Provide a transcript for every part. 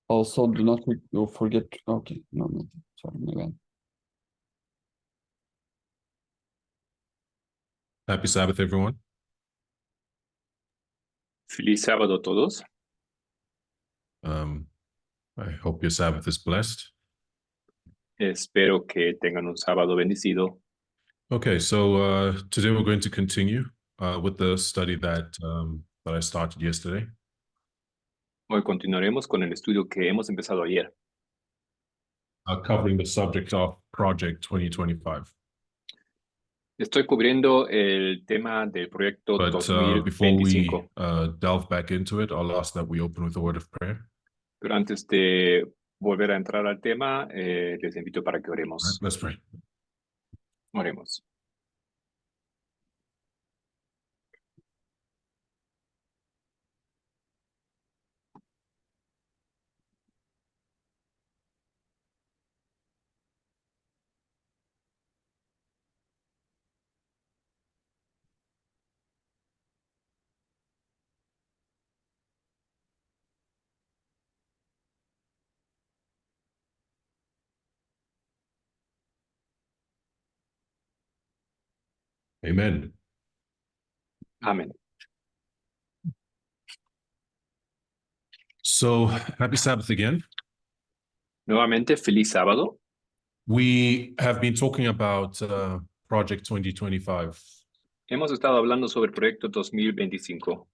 Also, do not forget. Okay, no, sorry, my bad. Happy Sabbath, everyone. Feliz sábado a todos. I hope your Sabbath is blessed. Espero que tengan un sábado bendecido. Okay, so today we're going to continue with the study that I started yesterday. Hoy continuaremos con el estudio que hemos empezado ayer, Covering the subject of Project 2025. Estoy cubriendo el tema del proyecto But before 2025. we delve back into it, I'll ask that we open with a word of prayer. Pero antes de volver a entrar al tema, les invito para que All right, oremos. let's pray. Oremos. Amen. Amén. So happy Sabbath again. Nuevamente, feliz sábado. We have been talking about Project 2025. Hemos estado hablando sobre el proyecto 2025.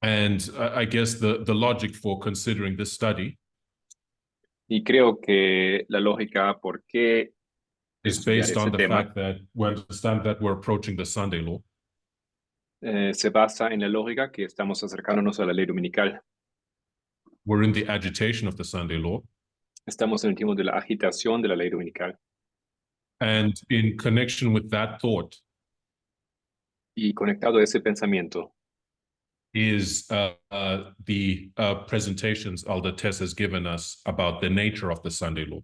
And I guess the logic for considering this study Y creo que la lógica por qué is estudiar based on ese the tema fact that we understand that we're approaching the Sunday law. se basa en la lógica que estamos acercándonos a la ley dominical. We're in the agitation of the Sunday law. Estamos en el tiempo de la agitación de la ley dominical. And in connection with that thought Y conectado a ese pensamiento is the presentations Elder Tess has given us about the nature of the Sunday law.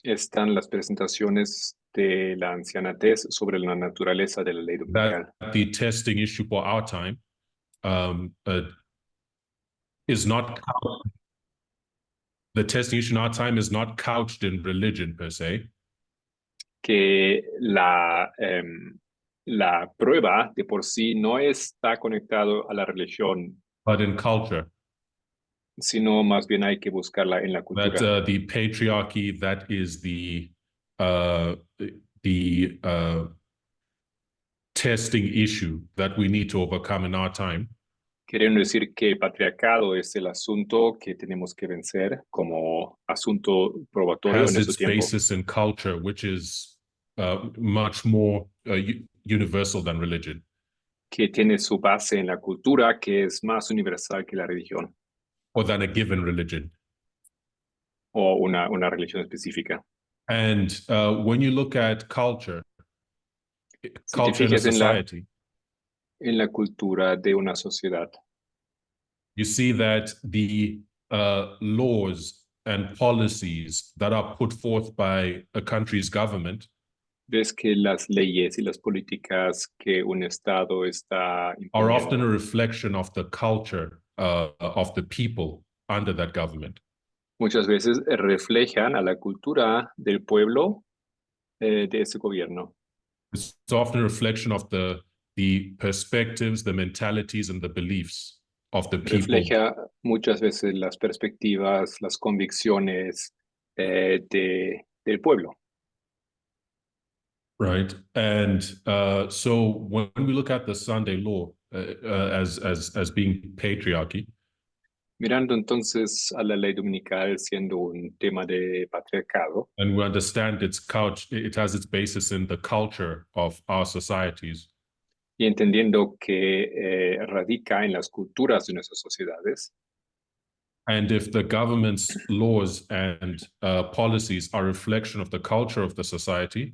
están las presentaciones de la anciana Tess sobre la naturaleza de la ley dominical. That the testing issue for our time is not the testing issue in our time is not couched in religion per se. Que la prueba de por sí no está conectado a la religión, But in culture, sino más bien hay que buscarla en la cultura. that the patriarchy, that is the testing issue that we need to overcome in our time, Queriendo decir que el patriarcado es el asunto que tenemos que vencer como asunto probatorio has en ese its tiempo, basis in culture, which is much more universal than religion. que tiene su base en la cultura, que es más universal que la religión Or than a given religion. o una religión específica. And when you look at culture, Si culture te in a fijas society, en la cultura de una sociedad, you see that the laws and policies that are put forth by a country's government ves que las leyes y las políticas que un Estado está are often a imponiendo reflection of the culture of the people under that government. muchas veces reflejan a la cultura del pueblo de ese gobierno. It's often a reflection of the perspectives, the mentalities, and the beliefs of the people. Refleja muchas veces las perspectivas, las convicciones del pueblo. Right. And so when we look at the Sunday law as being patriarchy, Mirando entonces a la ley dominical siendo un tema de patriarcado, and we understand it has its basis in the culture of our societies, y entendiendo que radica en las culturas de nuestras sociedades, and if the government's laws and policies are a reflection of the culture of the society,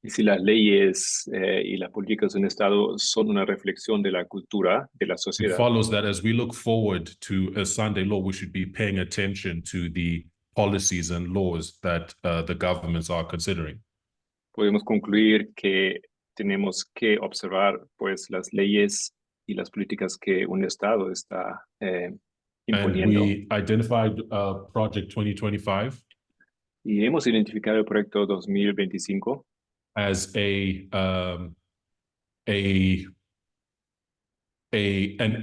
y si las leyes y las políticas de un Estado son una reflexión de la cultura de la it sociedad, follows that as we look forward to a Sunday law, we should be paying attention to the policies and laws that the governments are considering. podemos concluir que tenemos que observar pues las leyes y las políticas que un Estado está And imponiendo. we identified Project 2025 Y hemos identificado el proyecto 2025 as an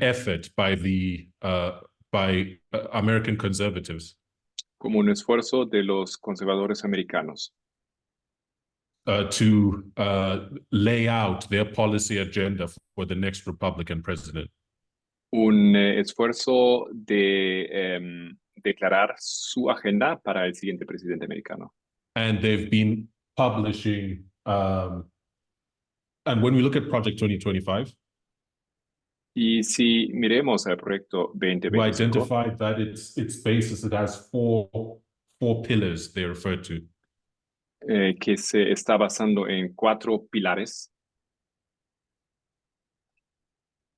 effort by the American conservatives como un esfuerzo de los conservadores americanos to lay out their policy agenda for the next Republican president. un esfuerzo de declarar su agenda para el siguiente presidente americano. And they've been publishing, and when we look at Project 2025, Y si miremos al proyecto we 2025, identified that its basis, it has four pillars they refer to. Que se está basando en 4 pilares.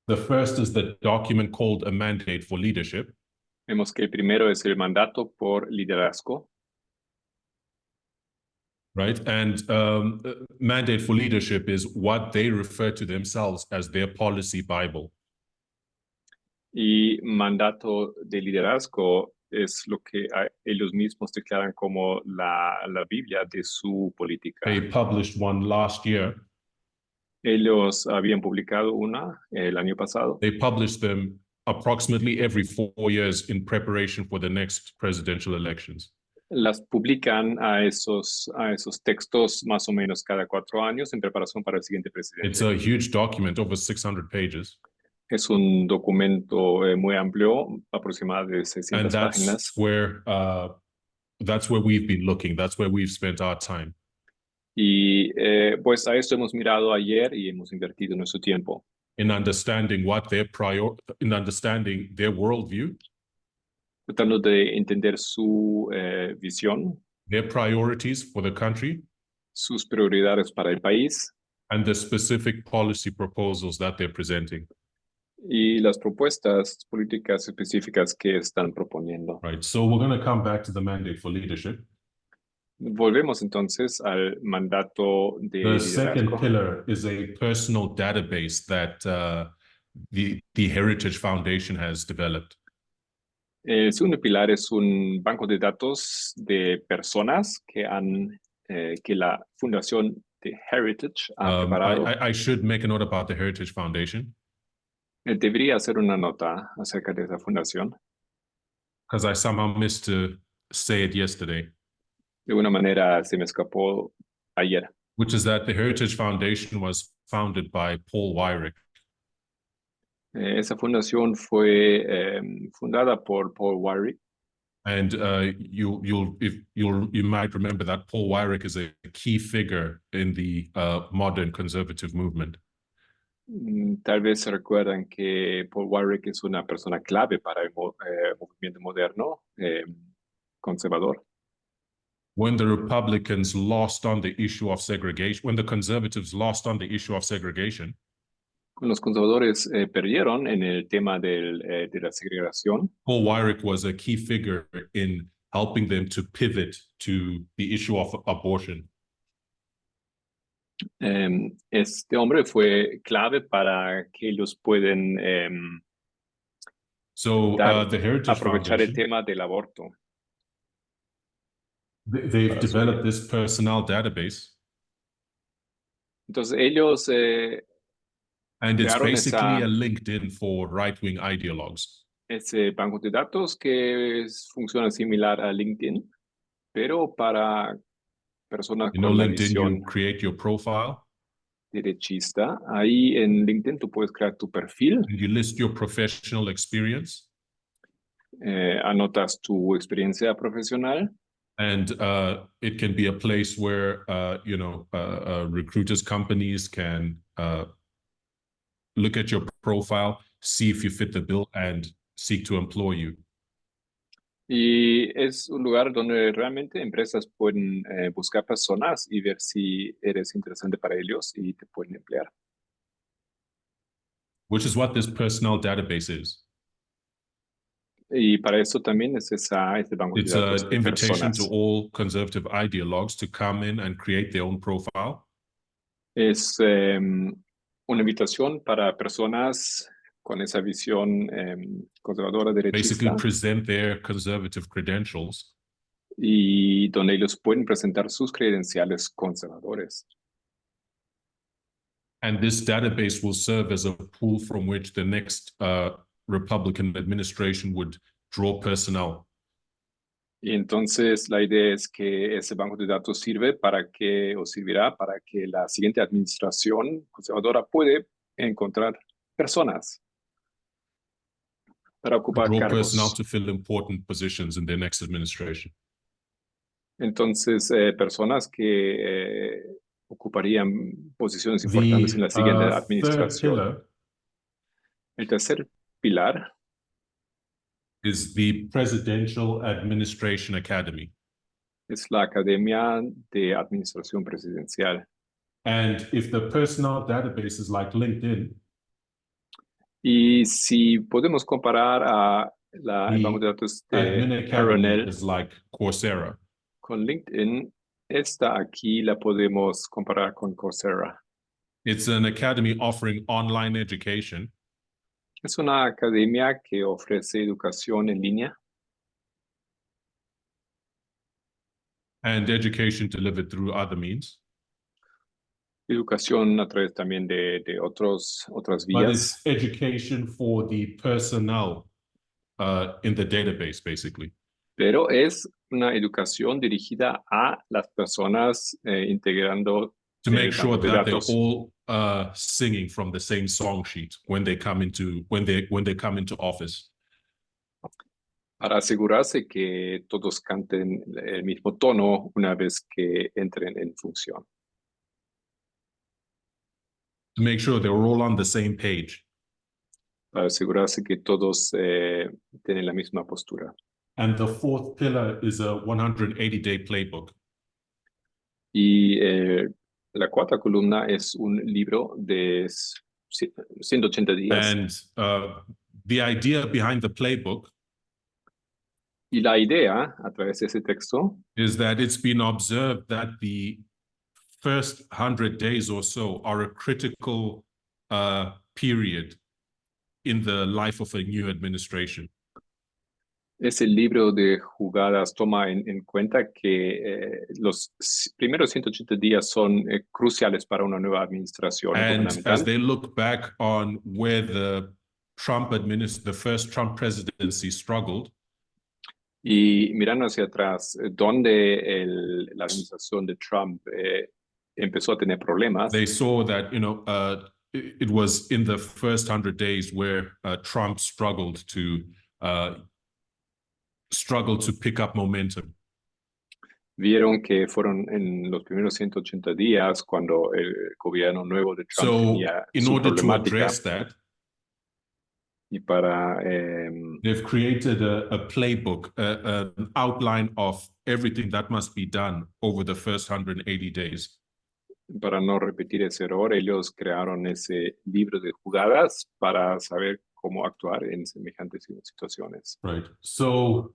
The first is the document called A Mandate for Leadership. Vemos que el primero es el mandato por liderazgo, Right. And Mandate for Leadership is what they refer to themselves as their policy Bible. y mandato de liderazgo es lo que ellos mismos declaran como la Biblia de su política. They published one last year. Ellos habían publicado una el año pasado. They published them approximately every 4 years in preparation for the next presidential elections. Las publican a esos textos más o menos cada 4 años en preparación para el siguiente presidente. It's a huge document, over 600 pages. Es un documento muy amplio, aproximadamente de 600 And páginas. that's where we've been looking. That's where we've spent our time. Y pues a esto hemos mirado ayer y hemos invertido nuestro tiempo In understanding in understanding their worldview, tratando de entender su visión, their priorities for the country, sus prioridades para el país and the specific policy proposals that they're presenting. y las propuestas políticas específicas que están proponiendo. Right. So we're going to come back to the mandate for leadership. Volvemos entonces al mandato de The second liderazgo. pillar is a personal database that the Heritage Foundation has developed. El segundo pilar es un banco de datos de personas que la Fundación de Heritage ha preparado. I should make a note about the Heritage Foundation Debería hacer una nota acerca de esa fundación. because I somehow missed to say it yesterday, De una manera se me escapó ayer. which is that the Heritage Foundation was founded by Paul Weyrich. Esa fundación fue fundada por Paul Weyrich. And you might remember that Paul Weyrich is a key figure in the modern conservative movement. Tal vez se recuerdan que Paul Weyrich es una persona clave para el movimiento moderno conservador. When the Republicans lost on the issue of segregation, when the conservatives lost on the issue of segregation, Los conservadores perdieron en el tema de la segregación. Paul Weyrich was a key figure in helping them to pivot to the issue of abortion. Este hombre fue clave para que ellos pueden So the Heritage aprovechar el Foundation, tema del aborto. they've developed this personnel database, Entonces ellos and it's crearon basically a LinkedIn for right-wing ideologues. ese banco de datos que funciona similar a LinkedIn, pero para personas You know, con la LinkedIn, visión you create your profile derechista. Ahí en LinkedIn tú puedes crear tu perfil, and you list your professional experience, anotas tu experiencia profesional. and it can be a place where recruiters, companies can look at your profile, see if you fit the bill, and seek to employ you. Y es un lugar donde realmente empresas pueden buscar personas y ver si eres interesante para ellos y te pueden emplear. Which is what this personnel database is. Y para eso también es este banco de It's datos an de invitation to personas. all conservative ideologues to come in and create their own profile. Es una invitación para personas con esa visión conservadora basically derechista present their conservative credentials. y donde ellos pueden presentar sus credenciales conservadores. And this database will serve as a pool from which the next Republican administration would draw personnel. Y entonces la idea es que ese banco de datos servirá para que la siguiente administración conservadora puede encontrar personas para ocupar Draw personnel cargos. to fill important positions in their next administration. Entonces, personas que ocuparían posiciones importantes en la siguiente Third administración. pillar El tercer pilar is the Presidential Administration Academy. es la Academia de Administración Presidencial. And if the personnel database is like LinkedIn, Y si podemos comparar a el banco de datos Admin de Academy Paranel is like Coursera. con LinkedIn, esta aquí la podemos comparar con Coursera. It's an academy offering online education Es una academia que ofrece educación en línea and education delivered through other means. educación a través también de otras But vías, it's education for the personnel in the database, basically. pero es una educación dirigida a las personas integrando To make el sure banco de that they're datos all singing from the same song sheet when they come into office. para asegurarse que todos canten el mismo tono una vez que entren en función, To make sure they're all on the same page. para asegurarse que todos tienen la misma postura. And the fourth pillar is a 180-day playbook. Y la cuarta columna es un libro de 180 días. And the idea behind the playbook Y la idea a través de ese texto is that it's been observed that the first 100 days or so are a critical period in the life of a new administration. ese libro de jugadas toma en cuenta que los primeros 180 días son cruciales para una nueva administración And as gubernamental. they look back on where the first Trump presidency struggled, Y mirando hacia atrás, donde la administración de Trump empezó a tener problemas, they saw that it was in the first 100 days where Trump struggled to pick up momentum. vieron que fueron en los primeros 180 días cuando el gobierno nuevo de Trump So tenía in su order to problemática. address that, Y para they've created a playbook, an outline of everything that must be done over the first 180 days. para no repetir ese error, ellos crearon ese libro de jugadas para saber cómo actuar en semejantes situaciones. Right. So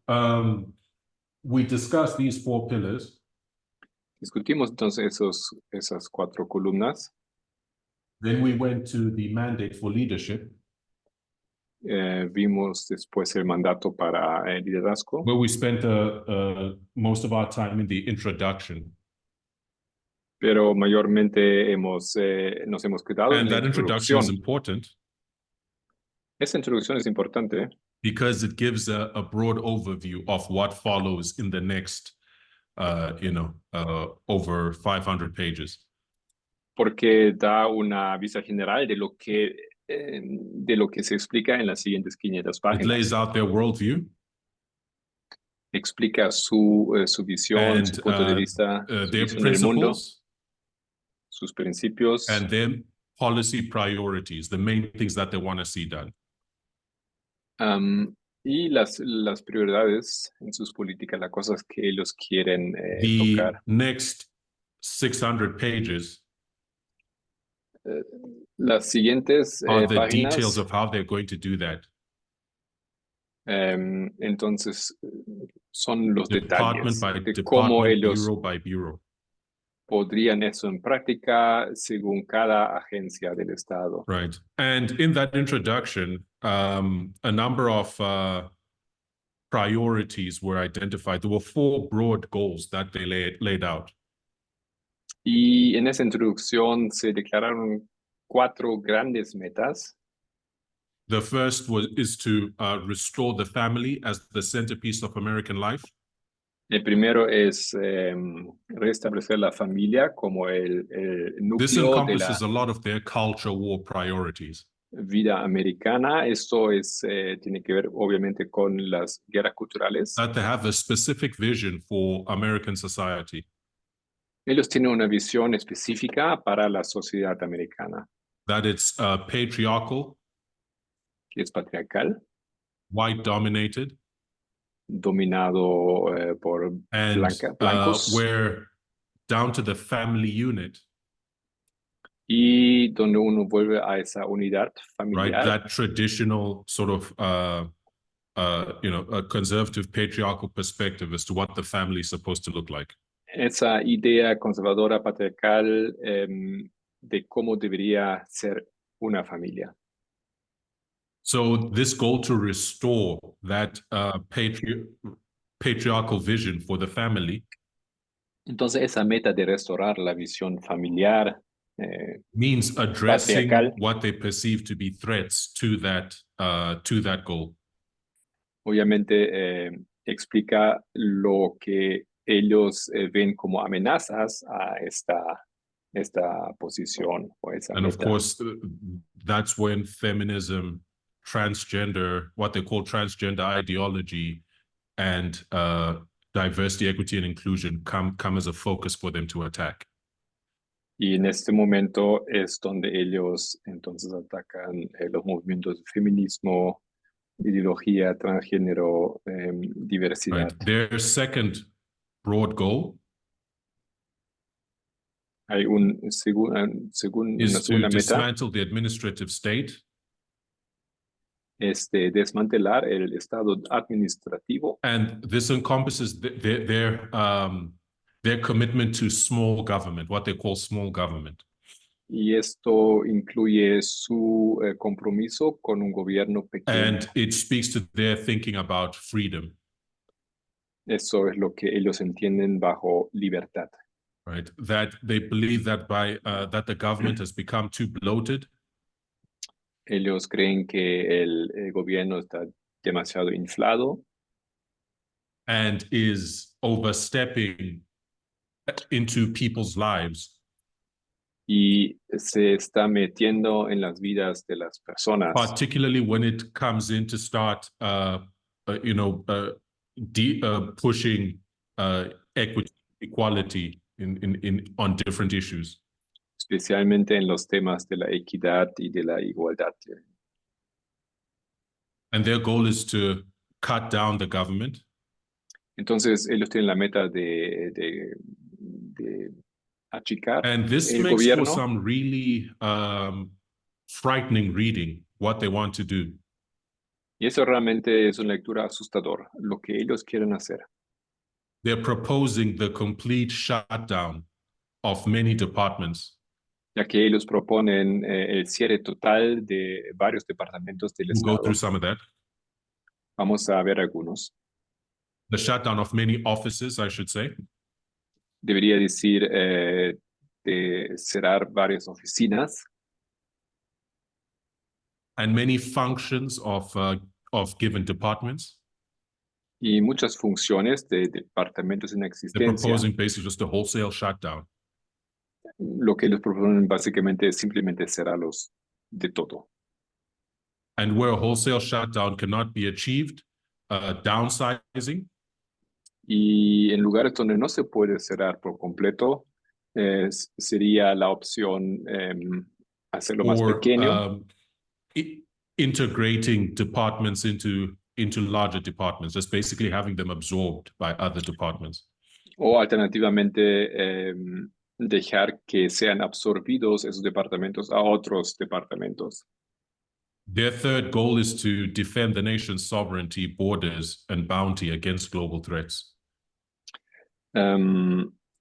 we discussed these four pillars. Discutimos entonces esas cuatro columnas. Then we went to the mandate for leadership, Vimos después el mandato para el liderazgo, where we spent most of our time in the introduction. pero mayormente nos hemos quedado en And la that introduction is introducción. important Esa introducción es importante because it gives a broad overview of what follows in the next, over 500 pages. porque da una vista general de lo que se explica en las siguientes 500 It páginas. lays out their worldview Explica su visión, and su punto de vista, su their visión del mundo, principles sus principios and their policy priorities, the main things that they want to see done. y las prioridades en sus políticas, las cosas que ellos quieren The tocar. next 600 pages Las siguientes are the páginas, details of how they're going to do that. entonces son los Department detalles by de cómo department, ellos, bureau by bureau. podrían eso en práctica según cada agencia del Estado. Right. And in that introduction, a number of priorities were identified. There were 4 broad goals that they laid out. Y en esa introducción se declararon 4 grandes metas. The first is to restore the family as the centerpiece of American life. El primero es restablecer la familia como el This núcleo de la encompasses a lot of their culture war priorities. vida americana. Esto tiene que ver obviamente con las guerras culturales. That they have a specific vision for American society. Ellos tienen una visión específica para la sociedad americana, That it's patriarchal, que es patriarcal, white dominated, dominado por and blancos, where down to the family unit, y donde uno vuelve a esa unidad right? familiar, That traditional sort of a conservative patriarchal perspective as to what the family is supposed to look like. esa idea conservadora patriarcal de cómo debería ser una familia. So this goal to restore that patriarchal vision for the family Entonces esa meta de restaurar la visión familiar means addressing patriarcal. what they perceive to be threats to that goal. Obviamente explica lo que ellos ven como amenazas a esta posición o esa And of meta. course, that's when feminism, transgender, what they call transgender ideology, and diversity, equity, and inclusion come as a focus for them to attack. Y en este momento es donde ellos entonces atacan los movimientos de feminismo, ideología, transgénero, diversidad. Right. Their second broad goal Hay una segunda is to meta, dismantle the administrative state es de desmantelar el estado administrativo, and this encompasses their commitment to small government, what they call small government. y esto incluye su compromiso con un gobierno pequeño. And it speaks to their thinking about freedom, Eso es lo que ellos entienden bajo libertad. right? That they believe that that the government has become too bloated, Ellos creen que el gobierno está demasiado inflado and is overstepping into people's lives, y se está metiendo en las vidas de las personas, particularly when it comes in to start, pushing equity, equality on different issues. especialmente en los temas de la equidad y de la igualdad. And their goal is to cut down the government. Entonces ellos tienen la meta de achicar And this el makes gobierno. for some really frightening reading, what they want to do. Y eso realmente es una lectura asustadora, lo que ellos quieren hacer. They're proposing the complete shutdown of many departments. Ya que ellos proponen el cierre total de varios departamentos del We'll go Estado. through some of that. Vamos a ver algunos. The shutdown of many offices, I should say. Debería decir de cerrar varias oficinas And many functions of given departments. y muchas funciones de departamentos en They're existencia. proposing basically just a wholesale shutdown. Lo que ellos proponen básicamente es simplemente cerrarlos de todo. And where a wholesale shutdown cannot be achieved, downsizing, Y en lugares donde no se puede cerrar por completo, sería la opción hacerlo más or pequeño integrating departments into larger departments, just basically having them absorbed by other departments. o alternativamente dejar que sean absorbidos esos departamentos a otros departamentos. Their third goal is to defend the nation's sovereignty, borders, and bounty against global threats.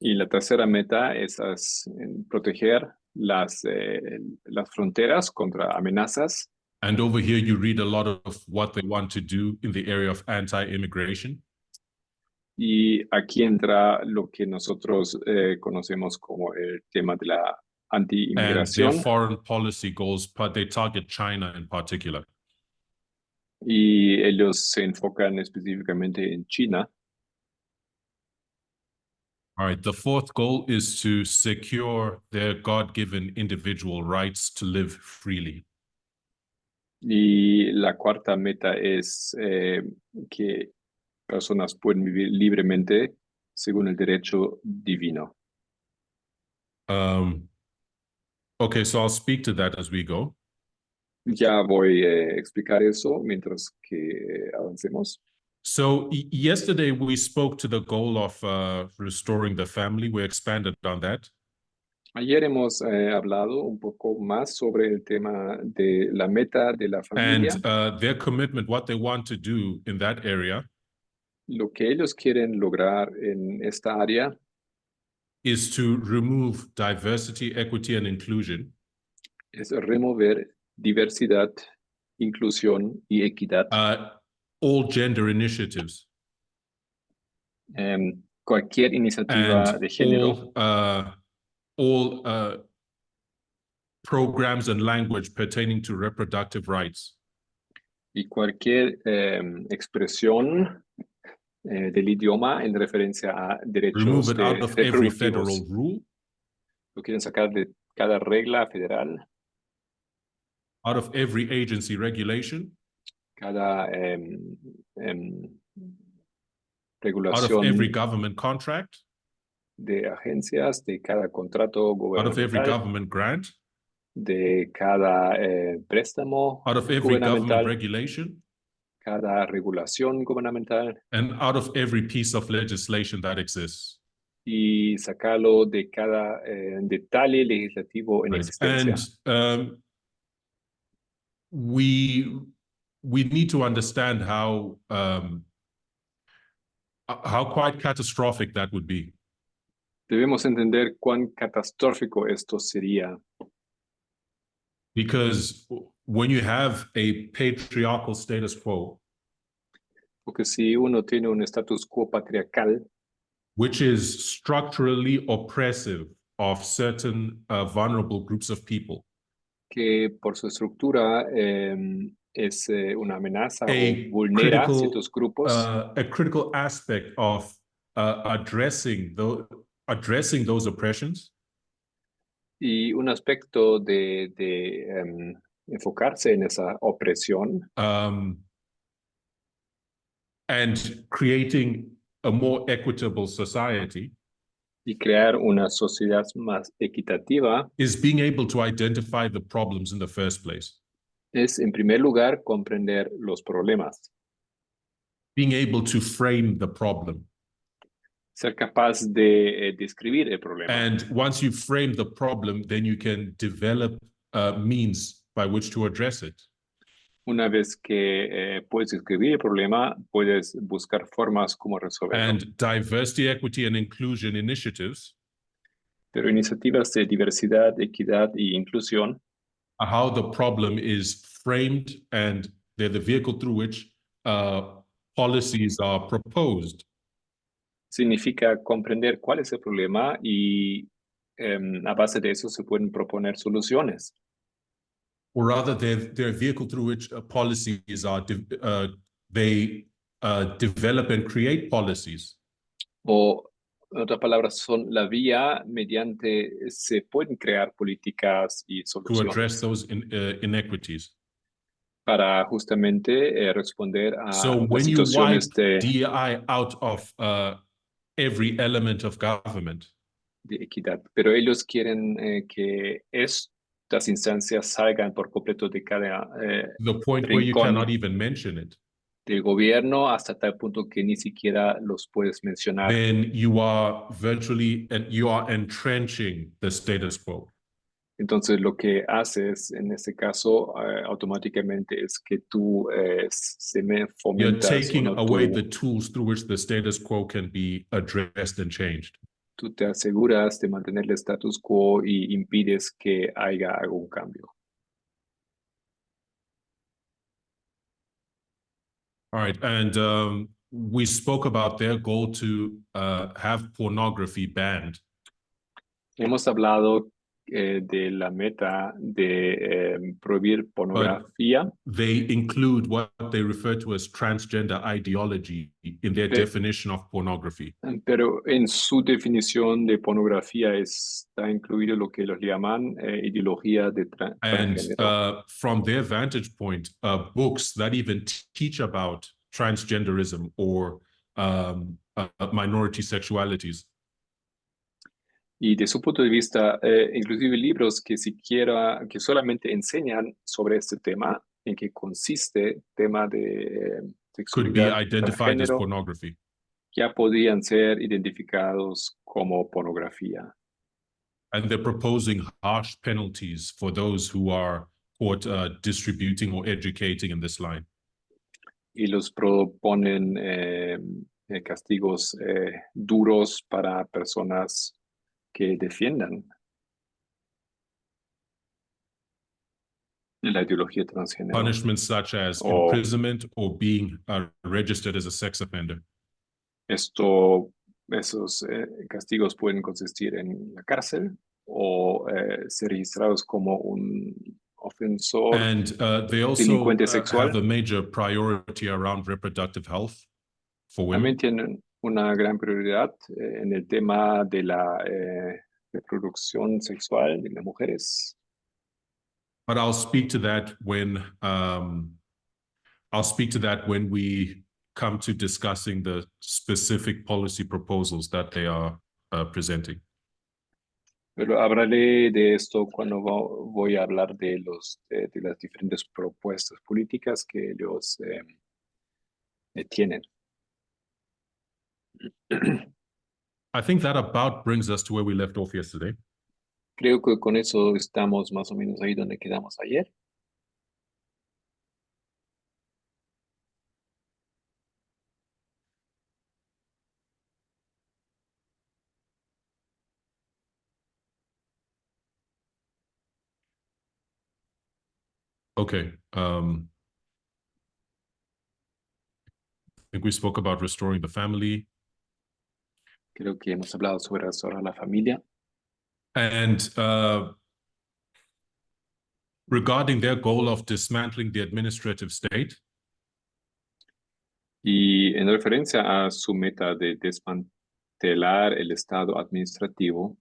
Y la tercera meta es proteger las fronteras contra amenazas. And over here, you read a lot of what they want to do in the area of anti-immigration. Y aquí entra lo que nosotros conocemos como el tema de la And their anti-inmigración. foreign policy goals, but they target China in particular. Y ellos se enfocan específicamente en China. All right, the fourth goal is to secure their God-given individual rights to live freely. Y la cuarta meta es que personas pueden vivir libremente según el derecho divino. Okay, so I'll speak to that as we go. Ya voy a explicar eso mientras que avancemos. So yesterday we spoke to the goal of restoring the family. We expanded on that. Ayer hemos hablado un poco más sobre el tema de la meta de la familia. And their commitment, what they want to do in that area Lo que ellos quieren lograr en esta área is to remove diversity, equity, and inclusion es remover diversidad, inclusión y equidad. all gender initiatives Cualquier iniciativa and de género all programs and language pertaining to reproductive rights. y cualquier expresión del idioma en referencia a derechos Remove it out of every federal reproductivos. rule, Lo quieren sacar de cada regla federal, out of every agency regulation, cada out of every regulación government contract, de agencias, de cada contrato out of every gubernamental, government grant, de cada préstamo out of every government gubernamental, regulation, cada regulación gubernamental and out of every piece of legislation that exists. y sacarlo de cada detalle legislativo en Right. existencia. And we need to understand how quite catastrophic that would be. Debemos entender cuán catastrófico esto sería, Because when you have a patriarchal status quo, porque si uno tiene un status quo patriarcal which is structurally oppressive of certain vulnerable groups of people, que por su estructura es una amenaza o a vulnera critical, ciertos grupos, a critical aspect of addressing those oppressions y un aspecto de enfocarse en esa opresión and creating a more equitable society y crear una sociedad más equitativa is being able to identify the problems in the first place, es, en primer lugar, comprender los problemas, being able to frame the problem. ser capaz de describir el problema. And once you frame the problem, then you can develop means by which to address it. Una vez que puedes describir el problema, puedes buscar formas como resolverlo. And diversity, equity, and inclusion initiatives Pero iniciativas de diversidad, equidad y inclusión are how the problem is framed, and they're the vehicle through which policies are proposed. significa comprender cuál es el problema y a base de eso se pueden proponer soluciones. Or rather, they're a vehicle through which policies are, they develop and create policies. O, en otras palabras, son la vía mediante se pueden crear políticas y to address soluciones those inequities. para justamente responder a So las when you wipe situaciones de DEI out of every element of government, equidad. Pero ellos quieren que estas instancias salgan por completo de cada the point where you rincón cannot even mention it, del gobierno hasta tal punto que ni siquiera los puedes mencionar. then you are virtually, and you are entrenching the status quo. Entonces lo que haces en este caso automáticamente es que tú You're fomentas taking o no, away tú the tools through which the status quo can be addressed and changed. tú te aseguras de mantener el status quo y impides que haya algún cambio. All right, and we spoke about their goal to have pornography banned. Hemos hablado de la meta de prohibir pornografía, They include what they refer to as transgender ideology in their definition of pornography. pero en su definición de pornografía está incluido lo que ellos llaman ideología de And transgénero. from their vantage point, books that even teach about transgenderism or minority sexualities Y de su punto de vista, inclusive libros que que solamente enseñan sobre este tema, en qué consiste tema de could be sexualidad identified as transgénero, pornography. ya podían ser identificados como pornografía. And they're proposing harsh penalties for those who are caught distributing or educating in this line. Y los proponen castigos duros para personas que defiendan la ideología transgénero. Punishments such as Oh. imprisonment or being registered as a sex offender. Esos castigos pueden consistir en la cárcel o ser registrados como un ofensor. And they also delincuente sexual. have a major priority around reproductive health for women. También tienen una gran prioridad en el tema de la reproducción sexual de las mujeres. But I'll speak to that when we come to discussing the specific policy proposals that they are presenting. Pero hablaré de esto cuando voy a hablar de las diferentes propuestas políticas que ellos tienen. I think that about brings us to where we left off yesterday. Creo que con eso estamos más o menos ahí donde quedamos ayer. Okay. I think we spoke about restoring the family. Creo que hemos hablado sobre restaurar la familia. And regarding their goal of dismantling the administrative state, Y en referencia a su meta de desmantelar el Estado administrativo,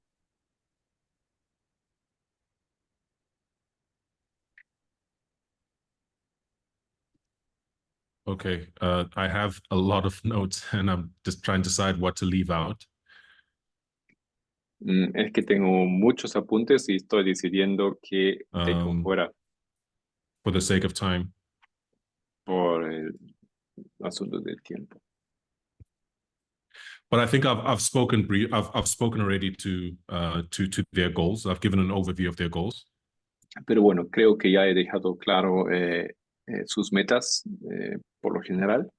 okay, I have a lot of notes and I'm just trying to decide what to leave out. es que tengo muchos apuntes y estoy decidiendo que dejo fuera For the sake of time. por el asunto del tiempo. But I think I've spoken already to their goals. I've given an overview of their goals. Pero bueno, creo que ya he dejado claro sus metas por lo general.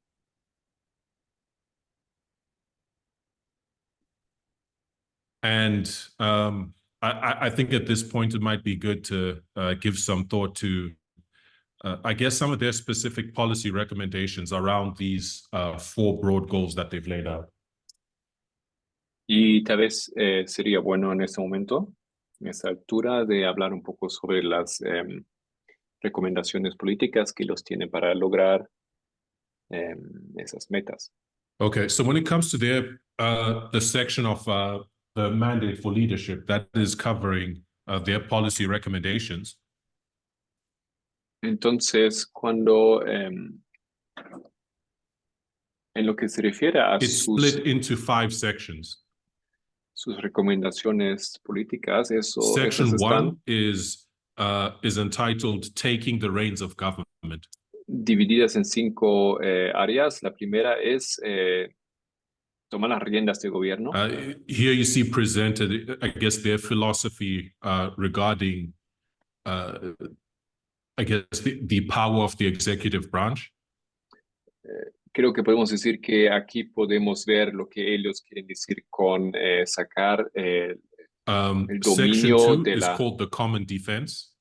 And I think at this point it might be good to give some thought to, I guess, some of their specific policy recommendations around these 4 broad goals that they've laid out. Y tal vez sería bueno en este momento, en esta altura, de hablar un poco sobre las recomendaciones políticas que los tienen para lograr esas metas. Okay, so when it comes to their the section of the mandate for leadership that is covering their policy recommendations. Entonces, cuando en lo que se refiere a It's split into 5 sections. sus recomendaciones políticas, Section esas 1 están is entitled "Taking the Reins of Government." divididas en 5 áreas. La primera es tomar las riendas de gobierno. Here you see presented, I guess, their philosophy regarding, I guess, the power of the executive branch. Creo que podemos decir que aquí podemos ver lo que ellos quieren decir con sacar el Section dominio 2 de is la called the common defense.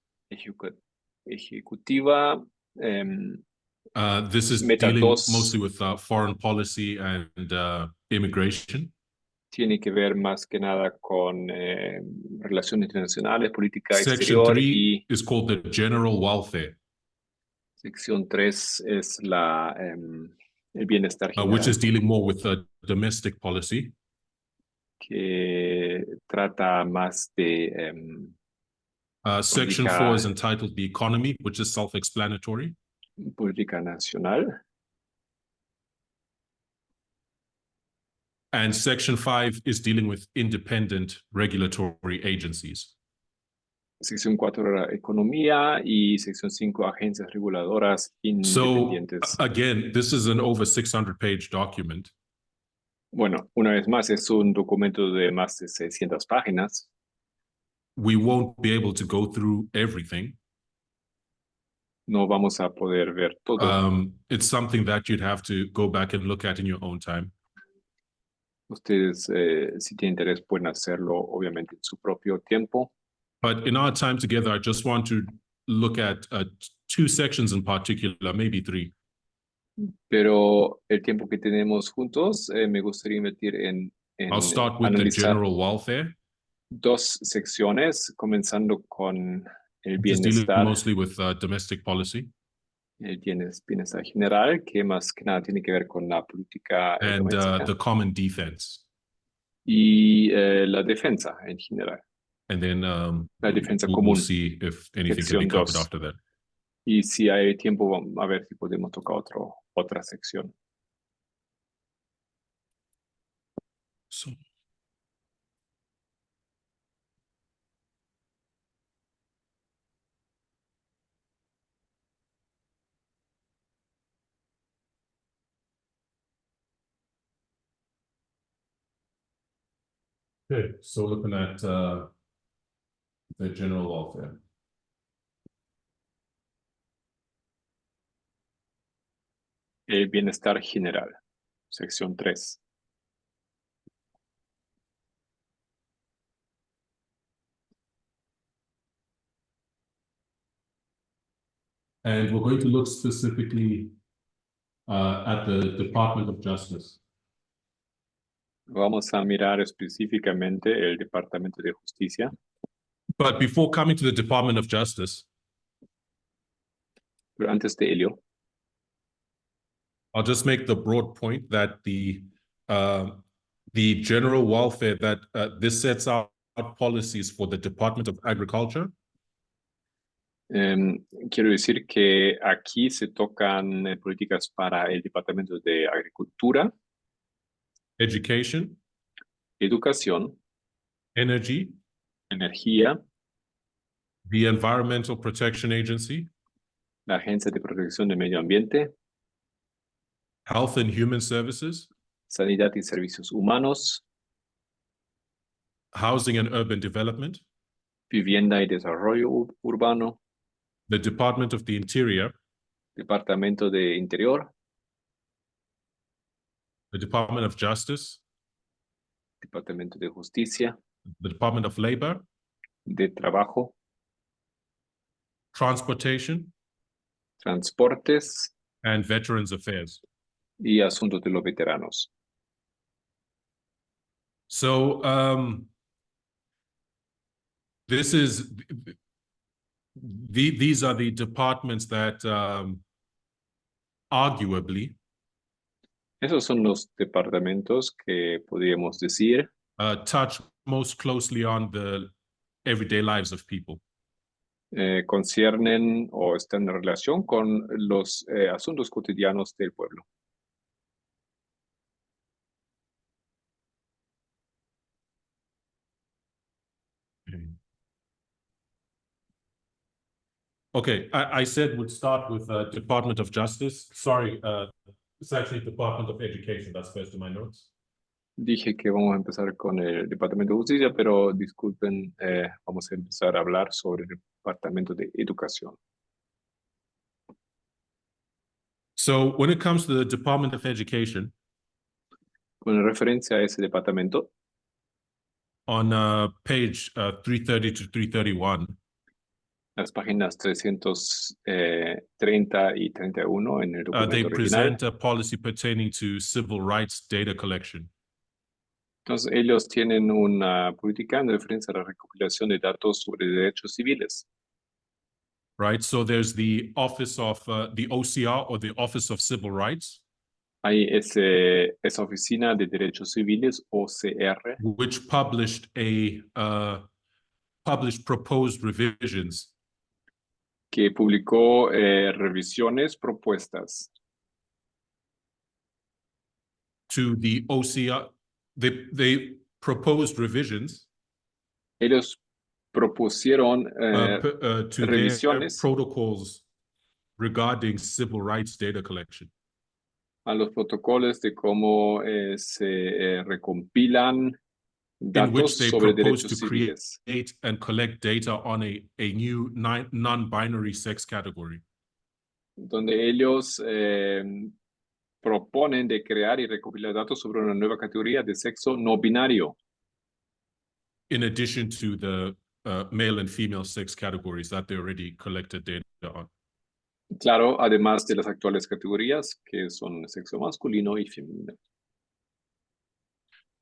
ejecutiva. This is Meta dealing 2 mostly with foreign policy and immigration. tiene que ver más que nada con relaciones internacionales, política Section exterior 3 y is called the general welfare, sección 3 es el bienestar which general, is dealing more with domestic policy. que trata más de Section política, 4 is entitled the economy, which is self-explanatory. política nacional. And Section 5 is dealing with independent regulatory agencies. Sección 4 era economía y sección 5 agencias reguladoras So independientes. again, this is an over 600-page document. Bueno, una vez más, es un documento de más de 600 páginas. We won't be able to go through everything. No vamos a poder ver todo. It's something that you'd have to go back and look at in your own time. Ustedes, si tienen interés, pueden hacerlo, obviamente, en su propio tiempo. But in our time together, I just want to look at 2 sections in particular, maybe 3. Pero el tiempo que tenemos juntos, me gustaría invertir en I'll start with the analizar general welfare, 2 secciones, comenzando con el which is dealing bienestar, mostly with domestic policy, el bienestar general, que más que nada tiene que ver con la política and doméstica the common defense. y la defensa en general. And then La defensa we'll común, see if anything can be sección covered 2. after that. Y si hay tiempo, vamos a ver si podemos tocar otra sección. So, okay, so looking at the general welfare. El bienestar general, sección 3. And we're going to look specifically at the Department of Justice. Vamos a mirar específicamente el Departamento de Justicia. But before coming to the Department of Justice, Pero antes de ello, I'll just make the broad point that the general welfare, that this sets out policies for the Department of Agriculture, quiero decir que aquí se tocan políticas para el Departamento de Agricultura, Education, Educación, Energy, Energía, the Environmental Protection Agency, la Agencia de Protección del Medio Ambiente, Health and Human Services, Sanidad y Servicios Humanos, Housing and Urban Development, Vivienda y Desarrollo Urbano, the Department of the Interior, Departamento de Interior, the Department of Justice, Departamento de Justicia, the Department of Labor, de Trabajo, Transportation, Transportes and Veterans Affairs. y Asuntos de los Veteranos. So these are the departments that arguably Esos son los departamentos que podríamos decir touch most closely on the everyday lives of people. conciernen o están en relación con los asuntos cotidianos del pueblo. Okay, I said we'd start with Department of Justice. Sorry, it's actually Department of Education. That's first in my notes. Dije que vamos a empezar con el Departamento de Justicia, pero disculpen, vamos a empezar a hablar sobre el Departamento de Educación. So when it comes to the Department of Education, Con referencia a ese departamento, on page 330 to 331, las páginas 330 y 31 en el they documento original. present a policy pertaining to civil rights data collection. Entonces, ellos tienen una política en referencia a la recopilación de datos sobre derechos civiles. Right, so there's the office of the OCR, or the Office of Civil Rights, Hay esa oficina de derechos civiles, OCR, which published published proposed revisions que publicó revisiones propuestas to the OCR. They proposed revisions Ellos propusieron to their revisiones protocols regarding civil rights data collection. a los protocolos de cómo se recompilan In which datos they sobre propose derechos to civiles, create and collect data on a new non-binary sex category. donde ellos proponen de crear y recopilar datos sobre una nueva categoría de sexo no binario, In addition to the male and female sex categories that they already collected data on. claro, además de las actuales categorías que son sexo masculino y femenino.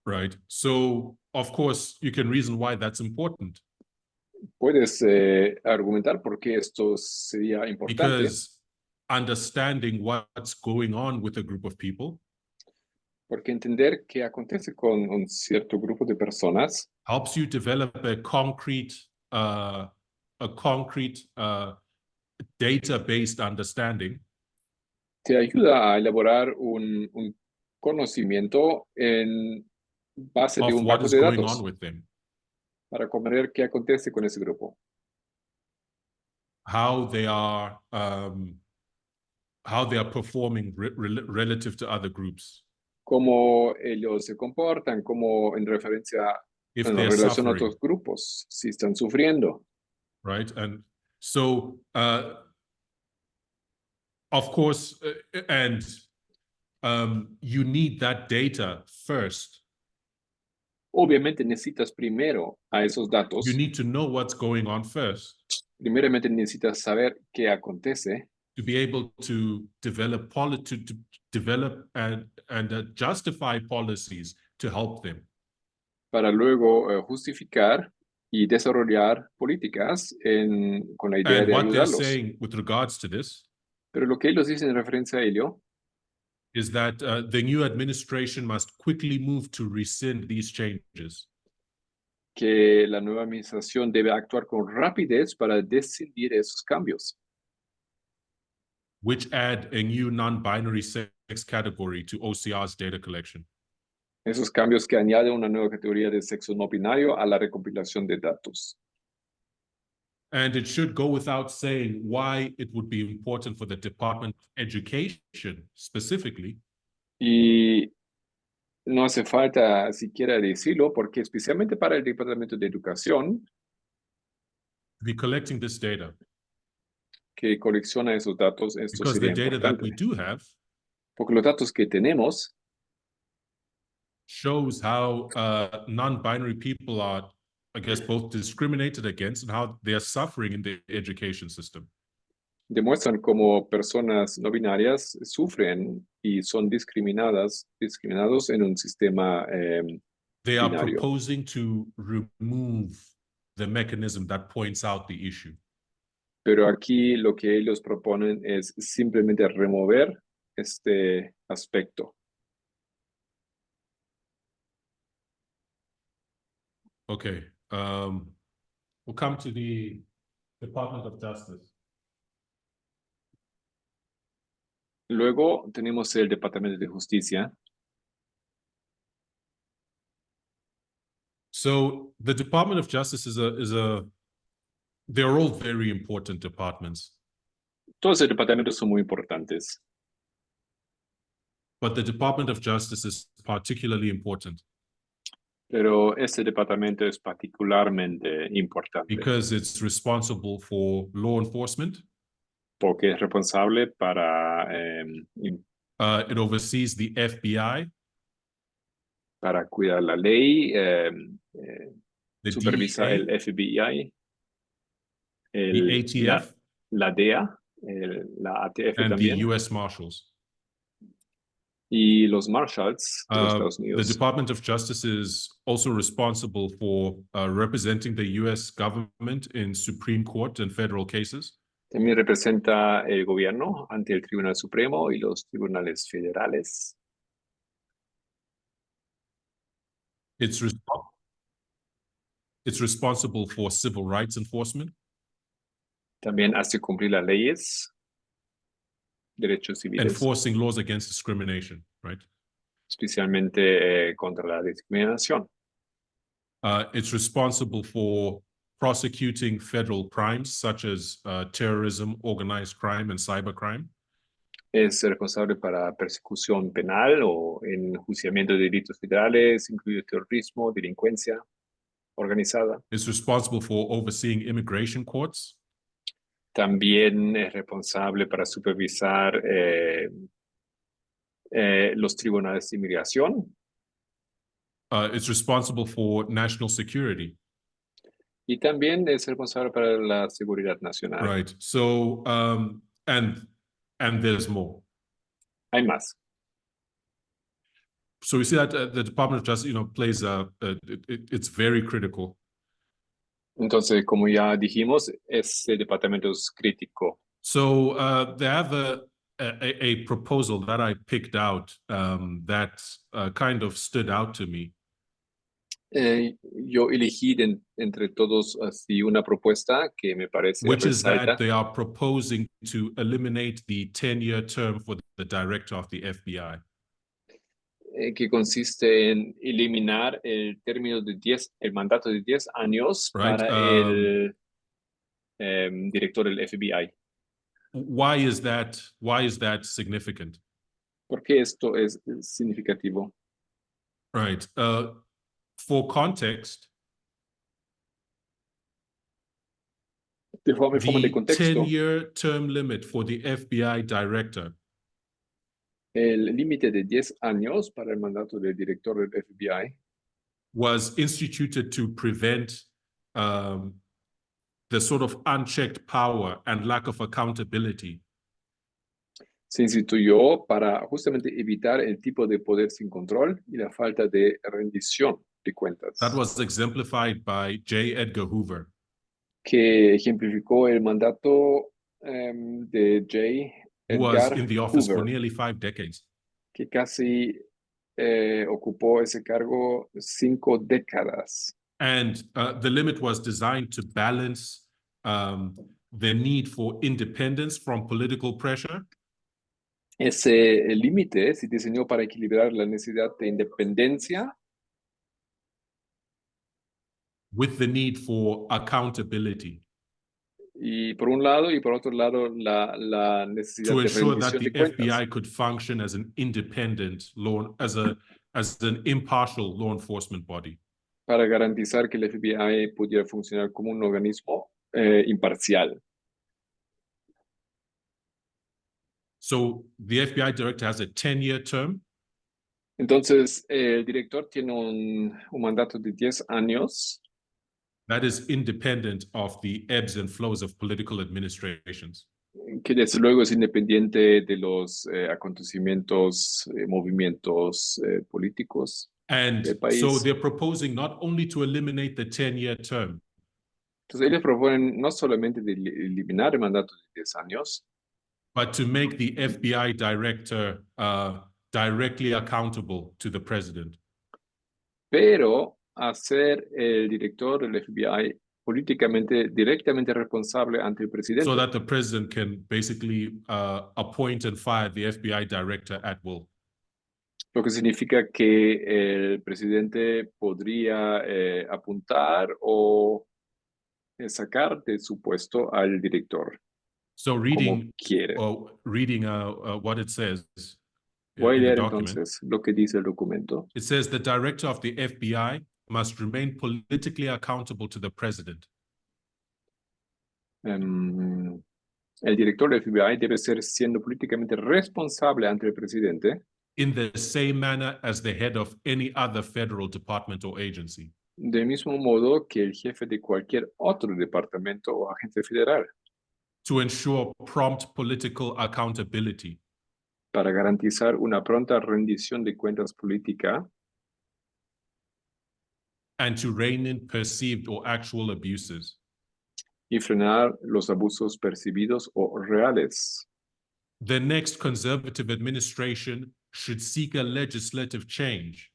Right. So, of course, you can reason why that's important. Puedes argumentar por qué esto sería importante, Because understanding what's going on with a group of people porque entender qué acontece con un cierto grupo de personas helps you develop a concrete data-based understanding te ayuda a elaborar un conocimiento en base de of un what banco is de going datos on with them, para comprender qué acontece con ese grupo, how they are performing relative to other groups, cómo ellos se comportan, cómo en referencia if en they're relación a suffering, otros grupos, si están sufriendo. right? And so, of course, you need that data first. Obviamente necesitas primero a esos datos, You need to know what's going on first primeramente necesitas saber qué acontece to be able to develop to develop and justify policies to help them. para luego justificar y desarrollar políticas con la idea And de what they're ayudarlos. saying with regards to this Pero lo que ellos dicen en referencia a ello is that the new administration must quickly move to rescind these changes. que la nueva administración debe actuar con rapidez para descindir esos cambios, which add a new non-binary sex category to OCR's data collection. esos cambios que añaden una nueva categoría de sexo no binario a la recompilación de datos. And it should go without saying why it would be important for the Department of Education specifically Y no hace falta siquiera decirlo, porque especialmente para el Departamento de Educación, to be collecting this data, que colecciona esos datos, esto because the sería data that importante. we do have Porque los datos que tenemos shows how non-binary people are, I guess, both discriminated against and how they are suffering in the education system. demuestran cómo personas no binarias sufren y son discriminados en un sistema They are binario. proposing to remove the mechanism that points out the issue. Pero aquí lo que ellos proponen es simplemente remover este aspecto. Okay, we'll come to the Department of Justice. Luego tenemos el Departamento de Justicia. So the Department of Justice they're all very important departments, Todos los departamentos son muy importantes, but the Department of Justice is particularly important pero este departamento es particularmente importante because it's responsible for law enforcement, porque es responsable para, It oversees the FBI, para cuidar la ley, the supervisa DEA, el FBI, the la, ATF, la DEA, la ATF and the también, US Marshals. y los Marshalls de los Estados The Unidos. Department of Justice is also responsible for representing the US government in Supreme Court and federal cases. También representa el gobierno ante el Tribunal Supremo y los tribunales federales. It's responsible for civil rights enforcement. También hace cumplir las leyes, derechos civiles, Enforcing laws against discrimination, right? especialmente contra la discriminación. It's responsible for prosecuting federal crimes such as terrorism, organized crime, and cybercrime. Es responsable para persecución penal o enjuiciamiento de delitos federales, incluido terrorismo, delincuencia organizada. It's responsible for overseeing immigration courts. También es responsable para supervisar los tribunales de inmigración. It's responsible for national security. Y también es responsable para la seguridad nacional. Right. So, and there's more. Hay más. So we see that the Department of Justice, plays it's very critical. Entonces, como ya dijimos, este departamento es crítico. So they have a proposal that I picked out that kind of stood out to me. Yo elegí entre todos así una propuesta que me parece Which is resalta, that they are proposing to eliminate the 10-year term for the director of the FBI. Que consiste en eliminar el término de el mandato de 10 años Right, para el director del FBI. Why is that significant? ¿Por qué esto es significativo? Right. For context, De forma de the contexto, 10-year term limit for the FBI director el límite de 10 años para el mandato del director del FBI was instituted to prevent the sort of unchecked power and lack of accountability se instituyó para justamente evitar el tipo de poder sin control y la falta de rendición de cuentas, that was exemplified by J. Edgar Hoover. que ejemplificó el mandato de J. Who was Edgar in the office for Hoover, nearly 5 decades. que casi ocupó ese cargo 5 décadas. And the limit was designed to balance the need for independence from political pressure Ese límite se diseñó para equilibrar la necesidad de independencia with the need for accountability y por un lado y por otro lado la necesidad to de ensure that rendición the de cuentas FBI could function as an independent as an impartial law enforcement body. para garantizar que el FBI pudiera funcionar como un organismo imparcial. So the FBI director has a 10-year term. Entonces, el director tiene un mandato de 10 años that is independent of the ebbs and flows of political administrations. que desde luego es independiente de los acontecimientos, movimientos políticos And del país. so they're proposing not only to eliminate the 10-year term, Entonces, ellos proponen no solamente de eliminar el mandato de 10 años, but to make the FBI director directly accountable to the president. pero hacer el director del FBI directamente responsable ante el presidente. So that the president can basically appoint and fire the FBI director at will. Lo que significa que el presidente podría apuntar o sacar de su puesto al director. So como reading quiere. what it says Voy a in the leer document, entonces lo que dice el documento. it says the director of the FBI must remain politically accountable to the president. El director del FBI debe ser siendo políticamente responsable ante el presidente in the same manner as the head of any other federal department or agency. del mismo modo que el jefe de cualquier otro departamento o agencia federal, To ensure prompt political accountability, para garantizar una pronta rendición de cuentas política and to rein in perceived or actual abuses. y frenar los abusos percibidos o reales. The next conservative administration should seek a legislative change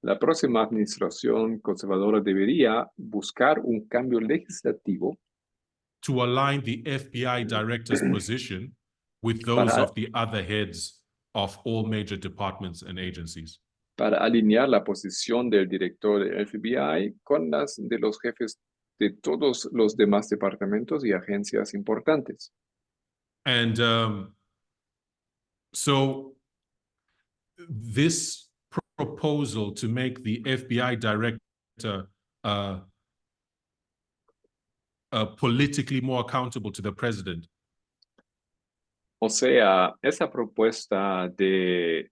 La próxima administración conservadora debería buscar un cambio legislativo to align the FBI director's position with those Para- of the other heads of all major departments and agencies. para alinear la posición del director del FBI con las de los jefes de todos los demás departamentos y agencias importantes. And so this proposal to make the FBI director politically more accountable to the president O sea, esa propuesta de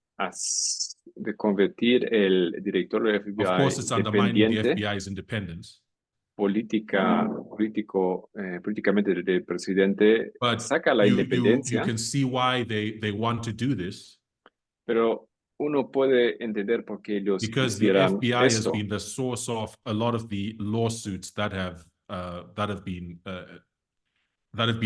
convertir el director del of course, FBI it's undermining the dependiente FBI's independence. políticamente del presidente, But saca la you independencia, can see why they want to do this, pero uno puede entender por qué ellos because the quisieran FBI has esto, been the source of a lot of the lawsuits that have been